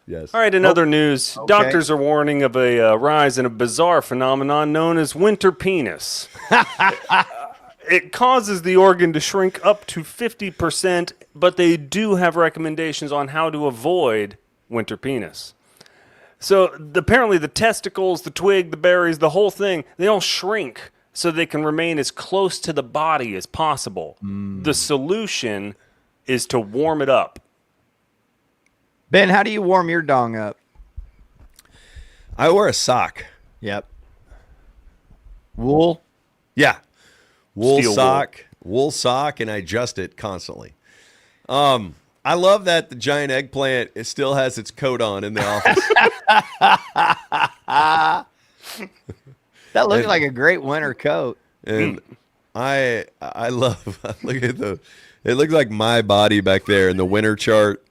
Yes. All right, in other news, okay. doctors are warning of a rise in a bizarre phenomenon known as winter penis. It causes the organ to shrink up to 50%, but they do have recommendations on how to avoid winter penis. So apparently the testicles, the twig, the berries, the whole thing, they all shrink so they can remain as close to the body as possible. The solution is to warm it up. Ben, how do you warm your dong up? I wear a sock. Yep. Wool? Yeah. Steel wool sock, and I adjust it constantly. I love that the giant eggplant still has its coat on in the office. That looks like a great winter coat. And I love it looks like my body back there in the winter chart.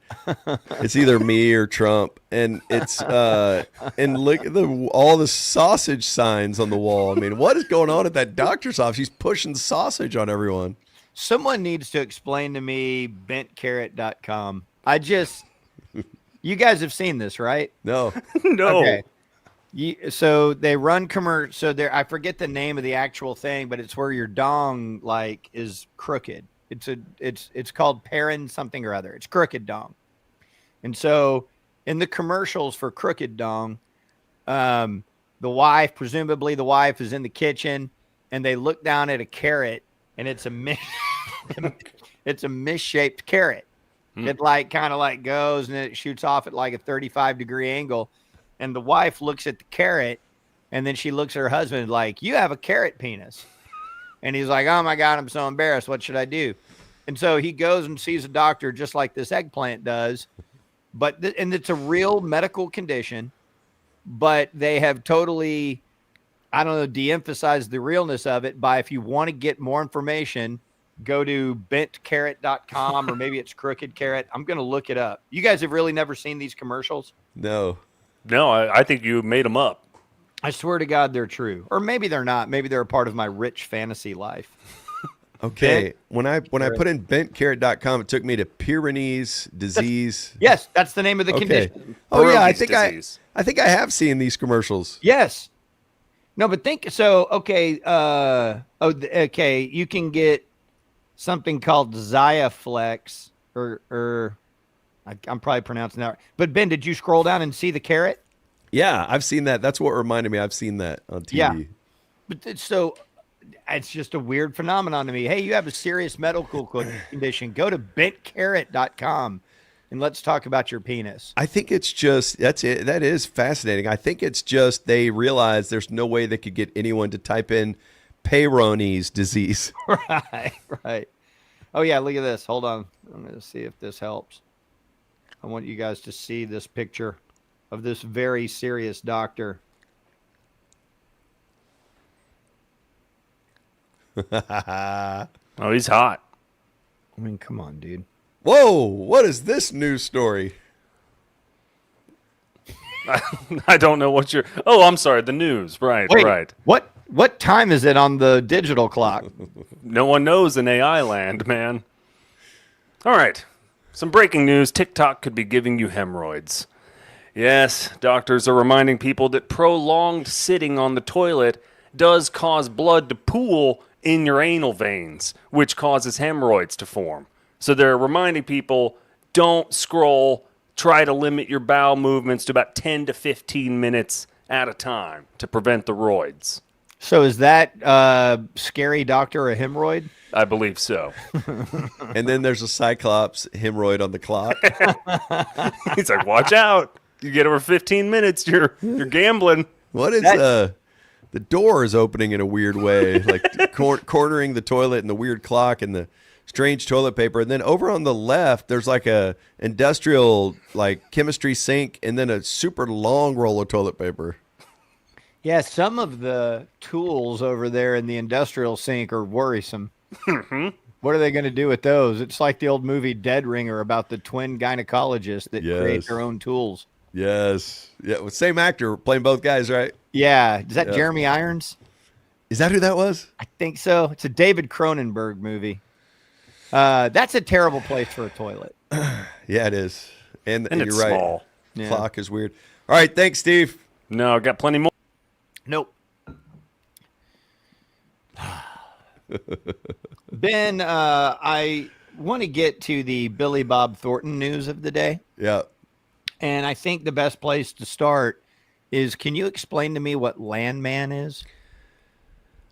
It's either me or Trump, and it's and look at all the sausage signs on the wall. I mean, what is going on at that doctor's office? He's pushing sausage on everyone. Someone needs to explain to me bentcarrot.com. You guys have seen this, right? No. No. Okay. So they run commercial. So there, I forget the name of the actual thing, but it's where your dong like is crooked. It's called Perrin something or other. It's crooked dong. And so in the commercials for crooked dong, presumably the wife is in the kitchen and they look down at a carrot and it's a misshaped carrot. It kind of goes and then it shoots off at like a 35-degree angle. And the wife looks at the carrot and then she looks at her husband like, "You have a carrot penis." And he's like, "Oh my God, I'm so embarrassed. What should I do?" And so he goes and sees a doctor just like this eggplant does. And it's a real medical condition, but they have totally, de-emphasized the realness of it by, if you want to get more information, go to bentcarrot.com or maybe it's crooked carrot. I'm going to look it up. You guys have really never seen these commercials? No. No, I think you made them up. I swear to God, they're true. Or maybe they're not. Maybe they're a part of my rich fantasy life. Okay. When I put in bentcarrot.com, it took me to Pyrenees disease. Yes, that's the name of the condition. Oh yeah, I Pierogi's think I have seen these commercials. Yes. No, but think so. Okay. Okay. You can get something called Xiaflex, or I'm probably pronouncing that. But Ben, did you scroll down and see the carrot? Yeah, I've seen that. That's what reminded me. I've seen that on TV. Yeah. But it's just a weird phenomenon to me. Hey, you have a serious medical condition. Go to bentcarrot.com and let's talk about your penis. I think it's just that's it. That is fascinating. I think it's just they realize there's no way they could get anyone to type in Peyronie's disease. Right. Oh yeah, look at this. Hold on. I'm going to see if this helps. I want you guys to see this picture of this very serious doctor. Oh, he's hot. I mean, come on, dude. Whoa, what is this news story? I don't know what you're... Oh, I'm sorry, the news. Right, Wait, right. What time is it on the digital clock? No one knows in AI land, man. All right. Some breaking news. TikTok could be giving you hemorrhoids. Yes, doctors are reminding people that prolonged sitting on the toilet does cause blood to pool in your anal veins, which causes hemorrhoids to form. So they're reminding people, don't scroll, try to limit your bowel movements to about 10 to 15 minutes at a time to prevent the roids. So is that scary doctor a hemorrhoid? I believe so. And then there's a Cyclops hemorrhoid on the clock. He's like, watch out. You get over 15 minutes, you're gambling. What is the door is opening in a weird way, like cornering the toilet and the weird clock and the strange toilet paper. And then over on the left, there's like a industrial like chemistry sink and then a super long roll of toilet paper. Yeah, some of the tools over there in the industrial sink are worrisome. What are they going to do with those? It's like the old movie Dead Ringer about the twin gynecologists that create their own tools. Yes. Yeah. Well, same actor playing both guys, right? Yeah. Is that Jeremy Irons? Is that who that was? I think so. It's a David Cronenberg movie. That's a terrible place for a toilet. Yeah, it is. And it's you're right. small. Yeah. Clock is weird. All right. Thanks, Steve. No, I got plenty more. Nope. Ben, I want to get to the Billy Bob Thornton news of the day. Yeah. And I think the best place to start is, can you explain to me what Landman is?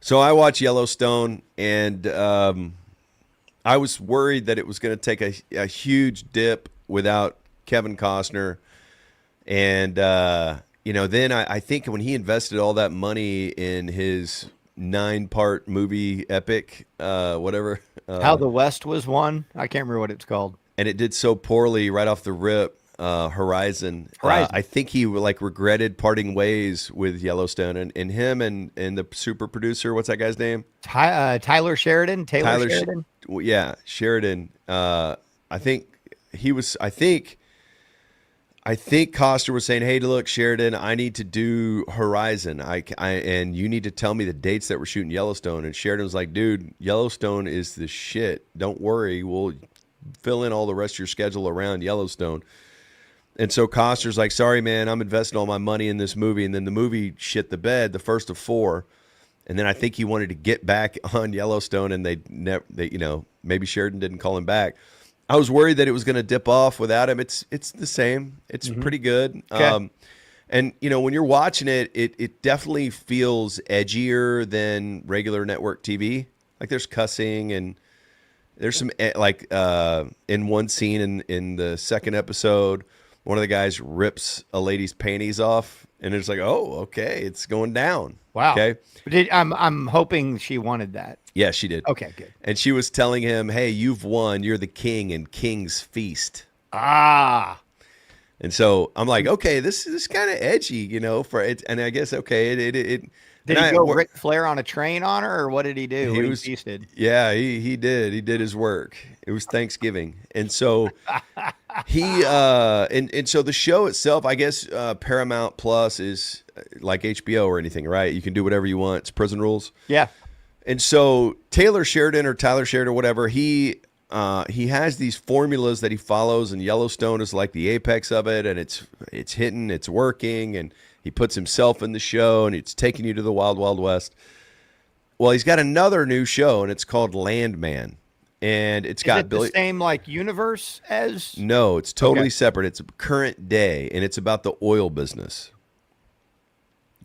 So I watch Yellowstone, and I was worried that it was going to take a huge dip without Kevin Costner. And, then I think when he invested all that money in his 9-part movie epic, whatever. How the West Was Won? I can't remember what it's called. And it did so poorly right off the rip. Horizon. I think he regretted parting ways with Yellowstone, and him and the super producer. What's that guy's name? Tyler Sheridan. Taylor Sheridan. Sheridan. I think Coster was saying, "Hey, look, Sheridan, I need to do Horizon. And you need to tell me the dates that we're shooting Yellowstone." And Sheridan was like, "Dude, Yellowstone is the shit. Don't worry, we'll fill in all the rest of your schedule around Yellowstone." And so Coster's like, "Sorry, man, I'm investing all my money in this movie." And then the movie shit the bed, the first of 4. And then I think he wanted to get back on Yellowstone, and maybe Sheridan didn't call him back. I was worried that it was going to dip off without him. It's the same. It's pretty good. Okay. And when you're watching it, it definitely feels edgier than regular network TV. Like there's cussing and there's some in one scene in the second episode, one of the guys rips a lady's panties off, and it's like, oh, okay, it's going down. Wow. Okay. I'm hoping she wanted that. Yeah, she did. Okay, good. And she was telling him, "Hey, you've won. You're the king in King's Feast." Ah. And so I'm like, okay, this is kind of edgy, for it. And I guess, okay, it Did he go Ric Flair on a train on her, or what did he do? He feasted. Yeah, he did. He did his work. It was Thanksgiving. And so and so the show itself, I guess Paramount Plus is like HBO or anything, right? You can do whatever you want. It's prison rules. Yeah. And so Tyler Sheridan or whatever, he has these formulas that he follows, and Yellowstone is like the apex of it, and it's hitting, it's working, and he puts himself in the show, and it's taking you to the wild, wild west. Well, he's got another new show, and it's called Landman, and it's got the same universe as? No, it's totally separate. It's current day, and it's about the oil business.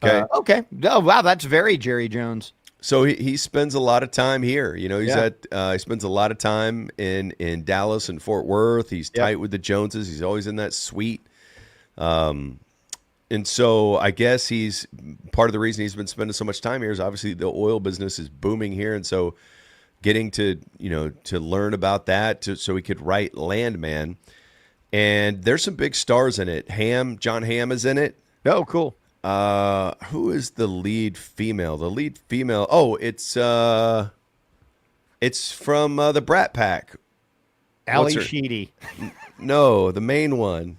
Okay. Okay. Oh, wow, that's very Jerry Jones. So he spends a lot of time here. He spends a lot of time in Dallas and Fort Worth. He's tight with the Joneses. He's always in that suite. And so I guess he's part of the reason he's been spending so much time here is obviously the oil business is booming here. And so getting to learn about that so he could write Landman. And there's some big stars in it. John Hamm is in it. Oh, cool. Who is the lead female? The lead female. Oh, it's from the Brat Pack. Ali Sheedy. No, the main one.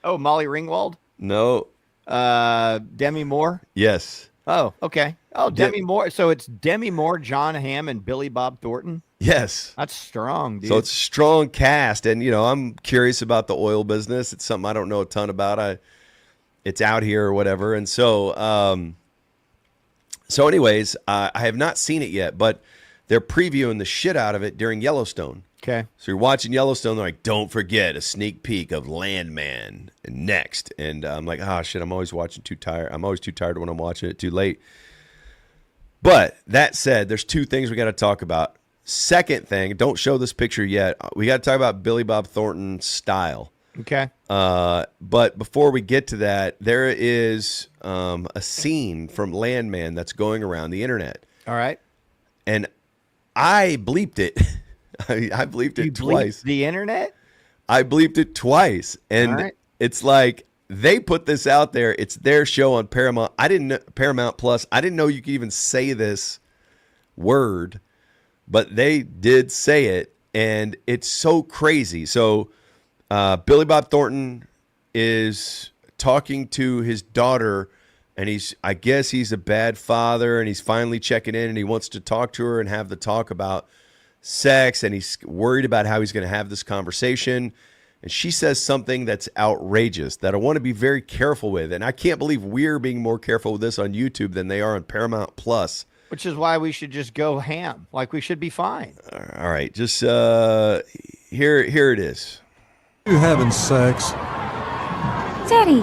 Oh, Molly Ringwald. No. Demi Moore. Yes. Oh, okay. Oh, Demi Moore. So it's Demi Moore, John Hamm, and Billy Bob Thornton. Yes. That's strong, dude. So it's a strong cast, and I'm curious about the oil business. It's something I don't know a ton about. it's out here or whatever. And so, anyways, I have not seen it yet, but they're previewing the shit out of it during Yellowstone. Okay. So you're watching Yellowstone. They're like, don't forget a sneak peek of Landman next. And I'm like, shit, I'm always watching too tired. I'm always too tired when I'm watching it too late. But that said, there's two things we got to talk about. Second thing, don't show this picture yet. We got to talk about Billy Bob Thornton's style. Okay. But before we get to that, there is a scene from Landman that's going around the internet. All right. And I bleeped it. I bleeped it twice. The internet? I bleeped it twice. And it's like they put this out there. It's their show on Paramount. Paramount Plus. I didn't know you could even say this word, but they did say it. And it's so crazy. So Billy Bob Thornton is talking to his daughter, and I guess he's a bad father, and he's finally checking in, and he wants to talk to her and have the talk about sex, and he's worried about how he's going to have this conversation. And she says something that's outrageous that I want to be very careful with. And I can't believe we're being more careful with this on YouTube than they are on Paramount Plus. Which is why we should just go ham. Like, we should be fine. All right, just here it is. You having sex? Daddy,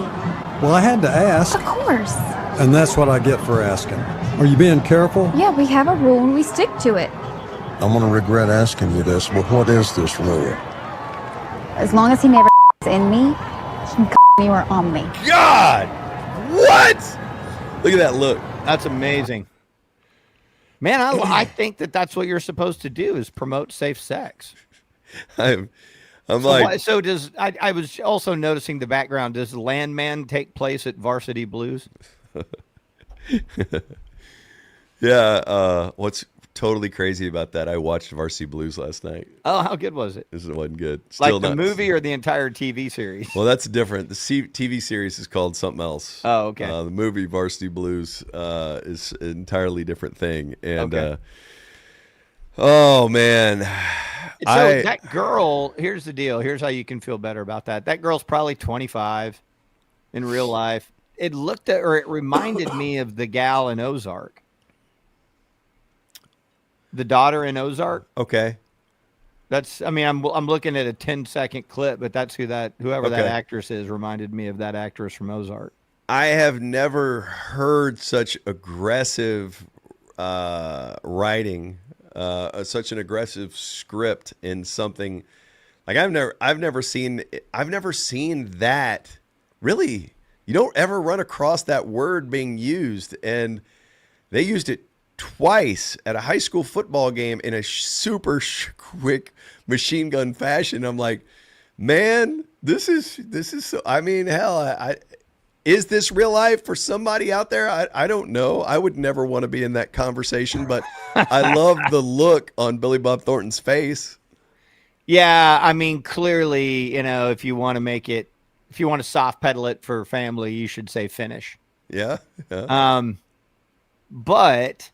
Well, I had to ask, of course. and that's what I get for asking. Are you being careful? Yeah, we have a rule and we stick to it. I'm gonna regret asking you this, but what is this rule? As long as he never in me, he can me or on me. God! What? Look at that look. That's amazing. Man, I think that's what you're supposed to do is promote safe sex. I'm like... So does... I was also noticing the background. Does Landman take place at Varsity Blues? Yeah, what's totally crazy about that, I watched Varsity Blues last night. Oh, how good was it? This wasn't good. Still like the movie or the entire TV series? Well, that's different. The TV series is called something else. Oh, okay. The movie Varsity Blues is an entirely different thing. And, okay. Oh, man. So that girl, here's the deal. Here's how you can feel better about that. That girl's probably 25 in real life. It reminded me of the gal in Ozark. The daughter in Ozark. Okay. I'm looking at a 10-second clip, but that's whoever that actress is reminded me of that actress from Ozark. I have never heard such aggressive writing, such an aggressive script in something like I've never seen that. Really, you don't ever run across that word being used, and they used it twice at a high school football game in a super quick machine gun fashion. I'm like, man, this is so, I mean, hell, is this real life for somebody out there? I don't know. I would never want to be in that conversation, but I love the look on Billy Bob Thornton's face. Yeah, I mean, clearly, if you want to soft pedal it for family, you should say finish. Yeah. But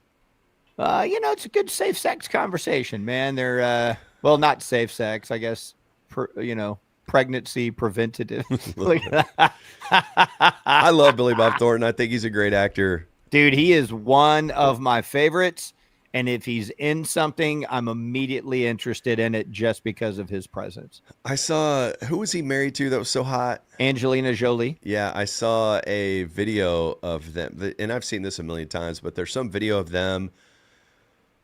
it's a good safe sex conversation, man. They're not safe sex, I guess. Pregnancy preventative. Look at that. I love Billy Bob Thornton. I think he's a great actor. Dude, he is one of my favorites. And if he's in something, I'm immediately interested in it just because of his presence. I saw, who was he married to that was so hot? Angelina Jolie. Yeah, I saw a video of them, and I've seen this a million times, but there's some video of them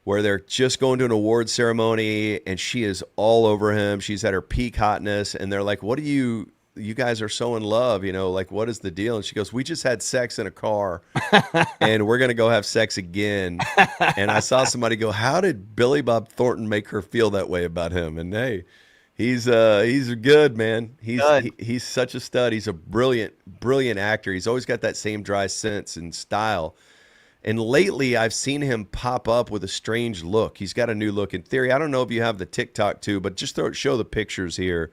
where they're just going to an award ceremony, and she is all over him. She's at her peak hotness, and they're like, what do you guys are so in love, like, what is the deal? And she goes, we just had sex in a car, and we're going to go have sex again. And I saw somebody go, how did Billy Bob Thornton make her feel that way about him? And hey, he's good, man. He's such a stud. He's a brilliant actor. He's always got that same dry sense and style. And lately, I've seen him pop up with a strange look. He's got a new look. In theory, I don't know if you have the TikTok too, but just show the pictures here.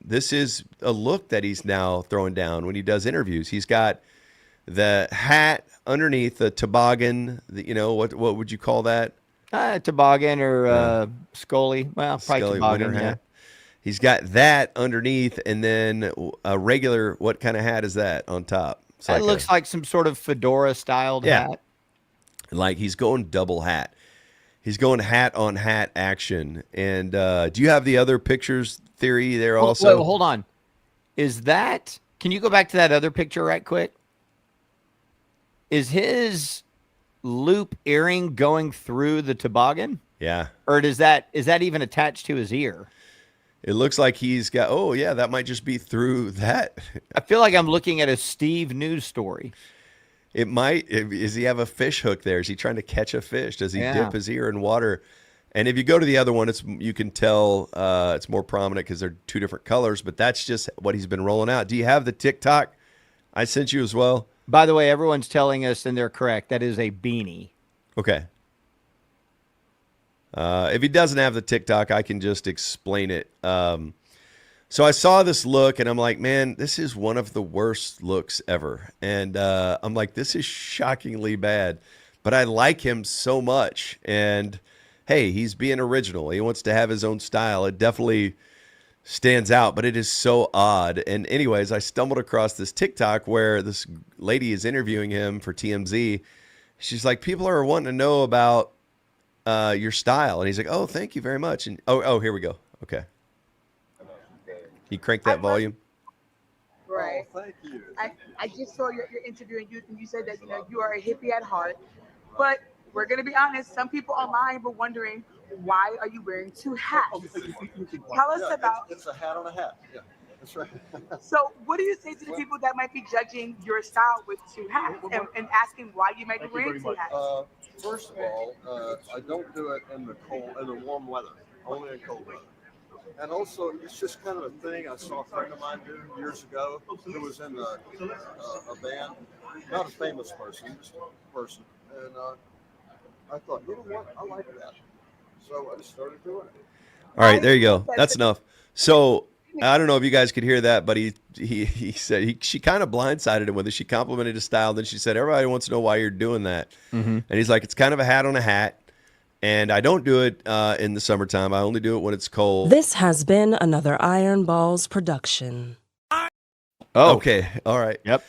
This is a look that he's now throwing down when he does interviews. He's got the hat underneath, the toboggan. What would you call that? Toboggan or Scully. Well, probably Scully toboggan. winter hat. He's got that underneath, and then a regular. What kind of hat is that on top? It's That looks like some sort of fedora styled hat. Like he's going double hat. He's going hat on hat action. And do you have the other pictures theory there also? Wait, hold on. Is that? Can you go back to that other picture right quick? Is his loop earring going through the toboggan? Yeah. Or is that even attached to his ear? It looks like he's got, oh, yeah, that might just be through that. I feel like I'm looking at a Steve news story. It might. Does he have a fish hook there? Is he trying to catch a fish? Does he dip his ear in water? And if you go to the other one, you can tell it's more prominent because they're two different colors, but that's just what he's been rolling out. Do you have the TikTok I sent you as well? By the way, everyone's telling us, and they're correct, that is a beanie. Okay. If he doesn't have the TikTok, I can just explain it. So I saw this look, and I'm like, man, this is one of the worst looks ever. And I'm like, this is shockingly bad. But I like him so much. And, hey, he's being original. He wants to have his own style. It definitely stands out, but it is so odd. And anyways, I stumbled across this TikTok where this lady is interviewing him for TMZ. She's like, people are wanting to know about your style. And he's like, oh, thank you very much. And here we go. Okay. You crank that volume. Right. Oh, thank you. I just saw your interview and you said that you are a hippie at heart, but we're gonna be honest. Some people online were wondering why are you wearing two hats? Tell us about. It's a hat on a hat. Yeah, that's right. So, what do you say to the people that might be judging your style with two hats and asking why you might be wearing two hats? First of all, I don't do it in the warm weather. Only in cold weather. And also, it's just kind of a thing I saw a friend of mine do years ago who was in a band, not a famous person, just a person. And I thought, you know what, I like that. So I just started doing it. All right, there you go. That's enough. So I don't know if you guys could hear that, but he said she kind of blindsided him with it. She complimented his style. Then she said, everybody wants to know why you're doing that. Mm-hmm. And he's like, it's kind of a hat on a hat. And I don't do it in the summertime. I only do it when it's cold. This has been another Iron Balls production. Oh, okay. All right. Yep.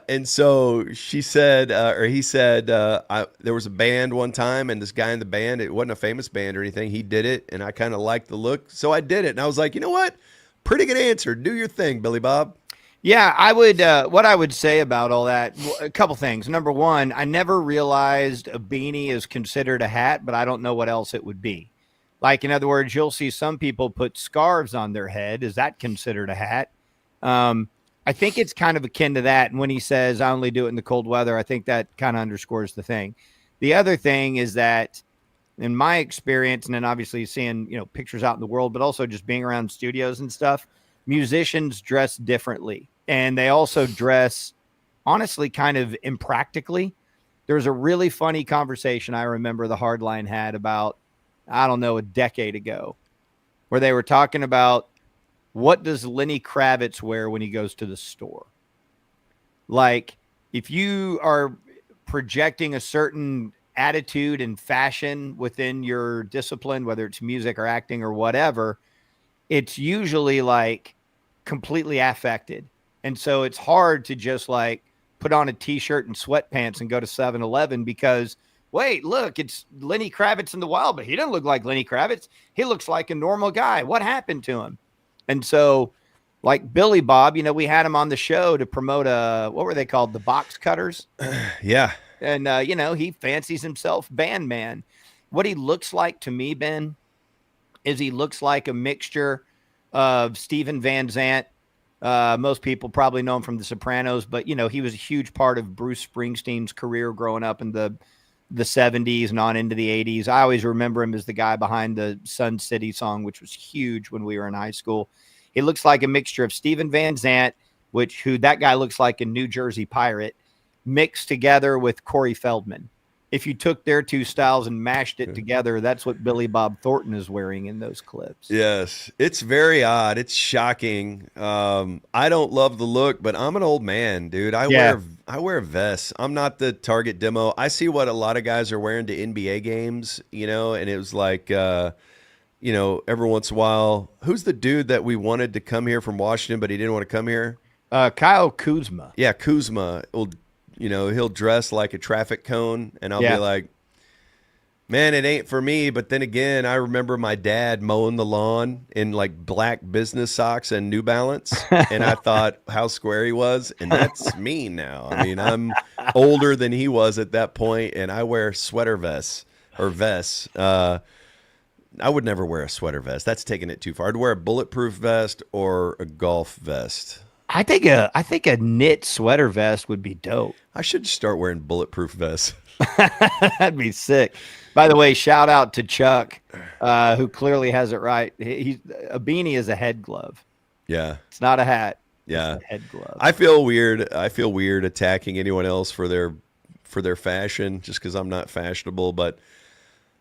And so she said, or he said, there was a band one time, and this guy in the band, it wasn't a famous band or anything. He did it, and I kind of liked the look. So I did it. And I was like, you know what? Pretty good answer. Do your thing, Billy Bob. Yeah, I would. What I would say about all that, a couple things. Number one, I never realized a beanie is considered a hat, but I don't know what else it would be. Like, in other words, you'll see some people put scarves on their head. Is that considered a hat? I think it's kind of akin to that. And when he says, I only do it in the cold weather, I think that kind of underscores the thing. The other thing is that in my experience, and then obviously seeing, pictures out in the world, but also just being around studios and stuff, musicians dress differently. And they also dress, honestly, kind of impractically. There was a really funny conversation I remember the Hardline had about, I don't know, a decade ago, where they were talking about what does Lenny Kravitz wear when he goes to the store? Like, if you are projecting a certain attitude and fashion within your discipline, whether it's music or acting or whatever, it's usually like completely affected. And so it's hard to just like put on a t-shirt and sweatpants and go to 7-Eleven because, wait, look, it's Lenny Kravitz in the wild, but he doesn't look like Lenny Kravitz. He looks like a normal guy. What happened to him? And so like Billy Bob, we had him on the show to promote what were they called? The box cutters. Yeah. And, he fancies himself band man. What he looks like to me, Ben, is he looks like a mixture of Steven Van Zandt. Most people probably know him from The Sopranos, but, he was a huge part of Bruce Springsteen's career growing up in the 70s and on into the 80s. I always remember him as the guy behind the Sun City song, which was huge when we were in high school. He looks like a mixture of Steven Van Zandt, who that guy looks like a New Jersey Pirate, mixed together with Corey Feldman. If you took their two styles and mashed it together, that's what Billy Bob Thornton is wearing in those clips. Yes, it's very odd. It's shocking. I don't love the look, but I'm an old man, dude. I wear vests. I'm not the target demo. I see what a lot of guys are wearing to NBA games, and it was like every once in a while, who's the dude that we wanted to come here from Washington, but he didn't want to come here? Kyle Kuzma. Yeah, Kuzma will, he'll dress like a traffic cone, and I'll be like, man, it ain't for me. But then again, I remember my dad mowing the lawn in like black business socks and New Balance, and I thought how square he was, and that's me now. I mean, I'm older than he was at that point, and I wear sweater vests or vests. I would never wear a sweater vest. That's taking it too far. I'd wear a bulletproof vest or a golf vest. I think a knit sweater vest would be dope. I should start wearing bulletproof vests. That'd be sick. By the way, shout out to Chuck, who clearly has it right. A beanie is a head glove. Yeah. It's not a hat. Yeah. It's a head glove. I feel weird attacking anyone else for their fashion just because I'm not fashionable, but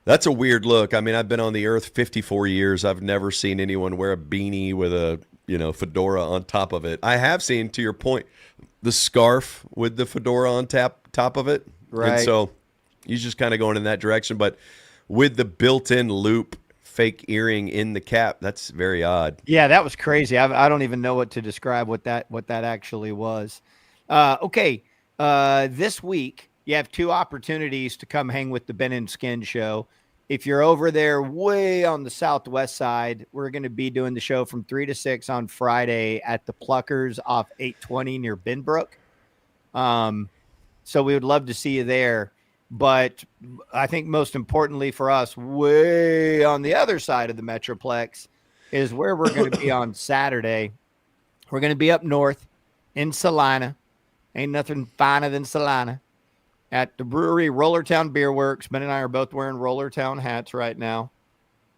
that's a weird look. I mean, I've been on the earth 54 years. I've never seen anyone wear a beanie with a fedora on top of it. I have seen, to your point, the scarf with the fedora on top of it. Right. And so he's just kind of going in that direction. But with the built-in loop fake earring in the cap, that's very odd. Yeah, that was crazy. I don't even know what to describe what that actually was. Okay. This week, you have 2 opportunities to come hang with the Ben and Skin show. If you're over there way on the southwest side, we're going to be doing the show from 3 to 6 on Friday at the Pluckers off 820 near Benbrook. So we would love to see you there. But I think most importantly for us, way on the other side of the Metroplex is where we're going to be on Saturday. We're going to be up north in Salina. Ain't nothing finer than Salina. At the brewery Rollertown Beer Works. Ben and I are both wearing Rollertown hats right now.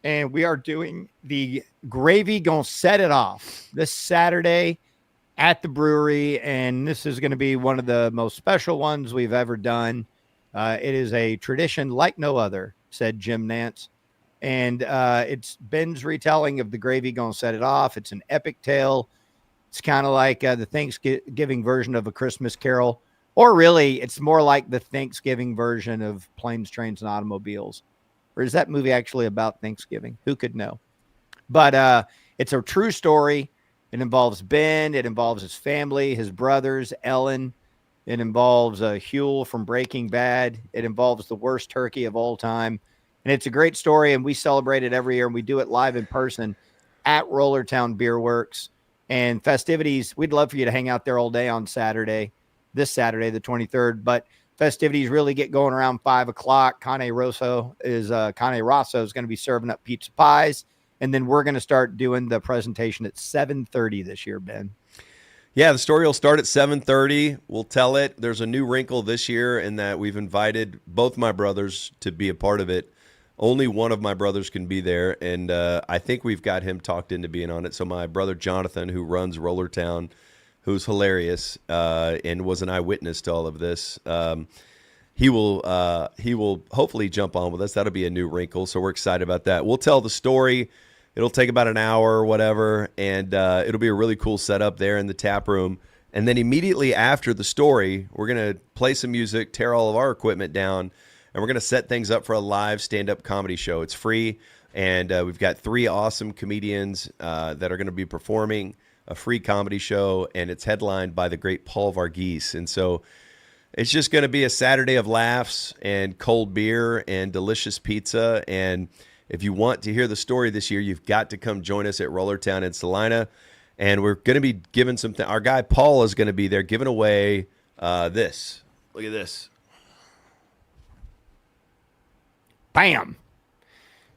And we are doing the Gravy Gonna Set It Off this Saturday at the brewery. And this is going to be one of the most special ones we've ever done. It is a tradition like no other, said Jim Nance. And it's Ben's retelling of the Gravy Gonna Set It Off. It's an epic tale. It's kind of like the Thanksgiving version of A Christmas Carol. Or really, it's more like the Thanksgiving version of Planes, Trains, and Automobiles. Or is that movie actually about Thanksgiving? Who could know? But it's a true story. It involves Ben. It involves his family, his brothers, Ellen. It involves Huel from Breaking Bad. It involves the worst turkey of all time. And it's a great story, and we celebrate it every year, and we do it live in person at Rollertown Beer Works. And festivities, we'd love for you to hang out there all day on Saturday. This Saturday, the 23rd, but festivities really get going around 5 o'clock. Cane Rosso is going to be serving up pizza pies. And then we're going to start doing the presentation at 7:30 this year, Ben. Yeah, the story will start at 7:30. We'll tell it. There's a new wrinkle this year in that we've invited both my brothers to be a part of it. Only one of my brothers can be there. And I think we've got him talked into being on it. So my brother Jonathan, who runs Rollertown, who's hilarious and was an eyewitness to all of this. He will hopefully jump on with us. That'll be a new wrinkle, so we're excited about that. We'll tell the story. It'll take about an hour or whatever, and it'll be a really cool setup there in the tap room. And then immediately after the story, we're going to play some music, tear all of our equipment down, and we're going to set things up for a live stand-up comedy show. It's free, and we've got 3 awesome comedians that are going to be performing a free comedy show, and it's headlined by the great Paul Varghese. And so it's just going to be a Saturday of laughs and cold beer and delicious pizza. And if you want to hear the story this year, you've got to come join us at Rollertown in Salina. And we're going to be giving something. Our guy Paul is going to be there giving away this. Look at this. Bam.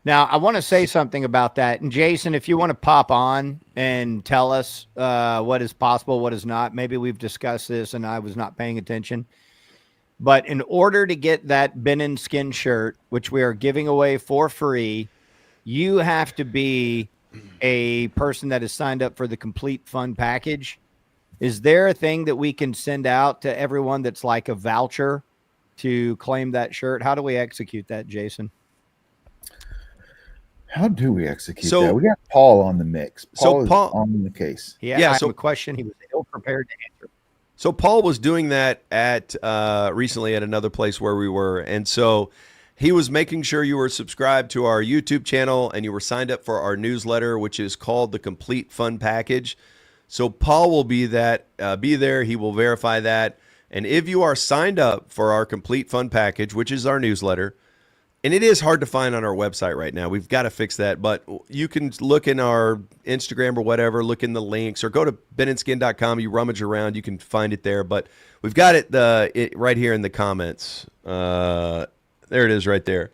Now, I want to say something about that. And Jason, if you want to pop on and tell us what is possible, what is not. Maybe we've discussed this and I was not paying attention. But in order to get that Ben and Skin shirt, which we are giving away for free, you have to be a person that is signed up for the Complete Fun package. Is there a thing that we can send out to everyone that's like a voucher to claim that shirt? How do we execute that, Jason? How do we execute that? We got Paul on the mix. Paul is on the case. He asked a question he was ill prepared to answer. So Paul was doing that at recently at another place where we were. And so He was making sure you were subscribed to our YouTube channel and you were signed up for our newsletter, which is called the Complete Fun Package. So Paul will be there. He will verify that. And if you are signed up for our Complete Fun Package, which is our newsletter, and it is hard to find on our website right now. We've got to fix that. But you can look in our Instagram or whatever, look in the links, or go to benandskin.com. You rummage around, you can find it there. But we've got it right here in the comments. There it is right there.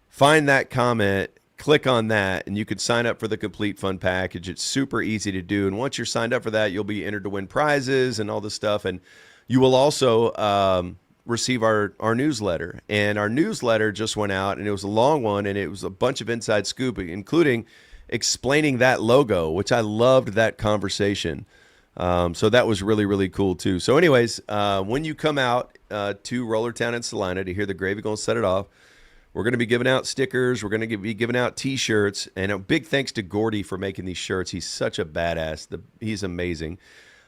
Find that comment, click on that, and you can sign up for the Complete Fun Package. It's super easy to do. And once you're signed up for that, you'll be entered to win prizes and all this stuff. And you will also receive our newsletter. And our newsletter just went out, and it was a long one, and it was a bunch of inside scoop, including explaining that logo, which I loved that conversation. So that was really, really cool, too. So anyways, when you come out to Rollertown and Salina to hear the Gravy Gonna Set It Off, we're going to be giving out stickers. We're going to be giving out T-shirts. And a big thanks to Gordy for making these shirts. He's such a badass. He's amazing.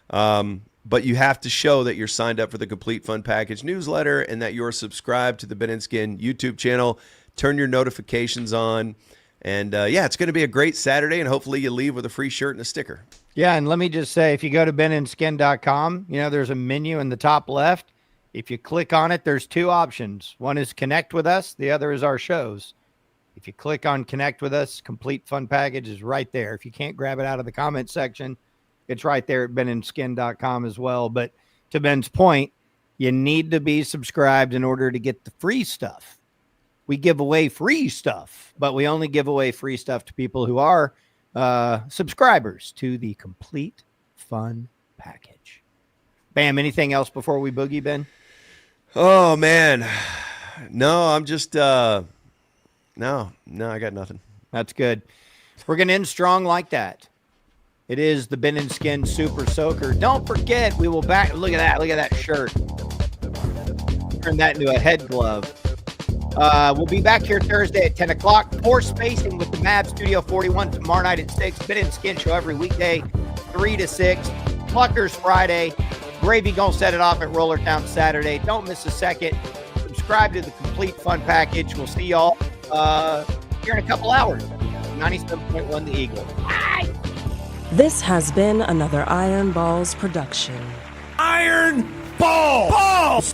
But you have to show that you're signed up for the Complete Fun Package newsletter and that you're subscribed to the Ben and Skin YouTube channel. Turn your notifications on. And, it's going to be a great Saturday, and hopefully you leave with a free shirt and a sticker. Yeah, and let me just say, if you go to benandskin.com, there's a menu in the top left. If you click on it, there's two options. One is Connect with Us. The other is our shows. If you click on Connect with Us, Complete Fun Package is right there. If you can't grab it out of the comment section, it's right there at benandskin.com as well. But to Ben's point, you need to be subscribed in order to get the free stuff. We give away free stuff, but we only give away free stuff to people who are subscribers to the Complete Fun Package. Bam, anything else before we boogie, Ben? Oh, man. No, I'm just, no, I got nothing. That's good. We're going to end strong like that. It is the Ben and Skin Super Soaker. Don't forget, we will back. Look at that shirt. Turn that into a head glove. We'll be back here Thursday at 10 o'clock. Poor spacing with the Mab Studio 41 tomorrow night at 6. Ben and Skin show every weekday, 3 to 6. Pluckers Friday. Gravy Gonna Set It Off at Rollertown Saturday. Don't miss a second. Subscribe to the Complete Fun Package. We'll see y'all here in a couple hours. 97.1 The Eagle. Bye. This has been another Iron Balls production. Iron Balls!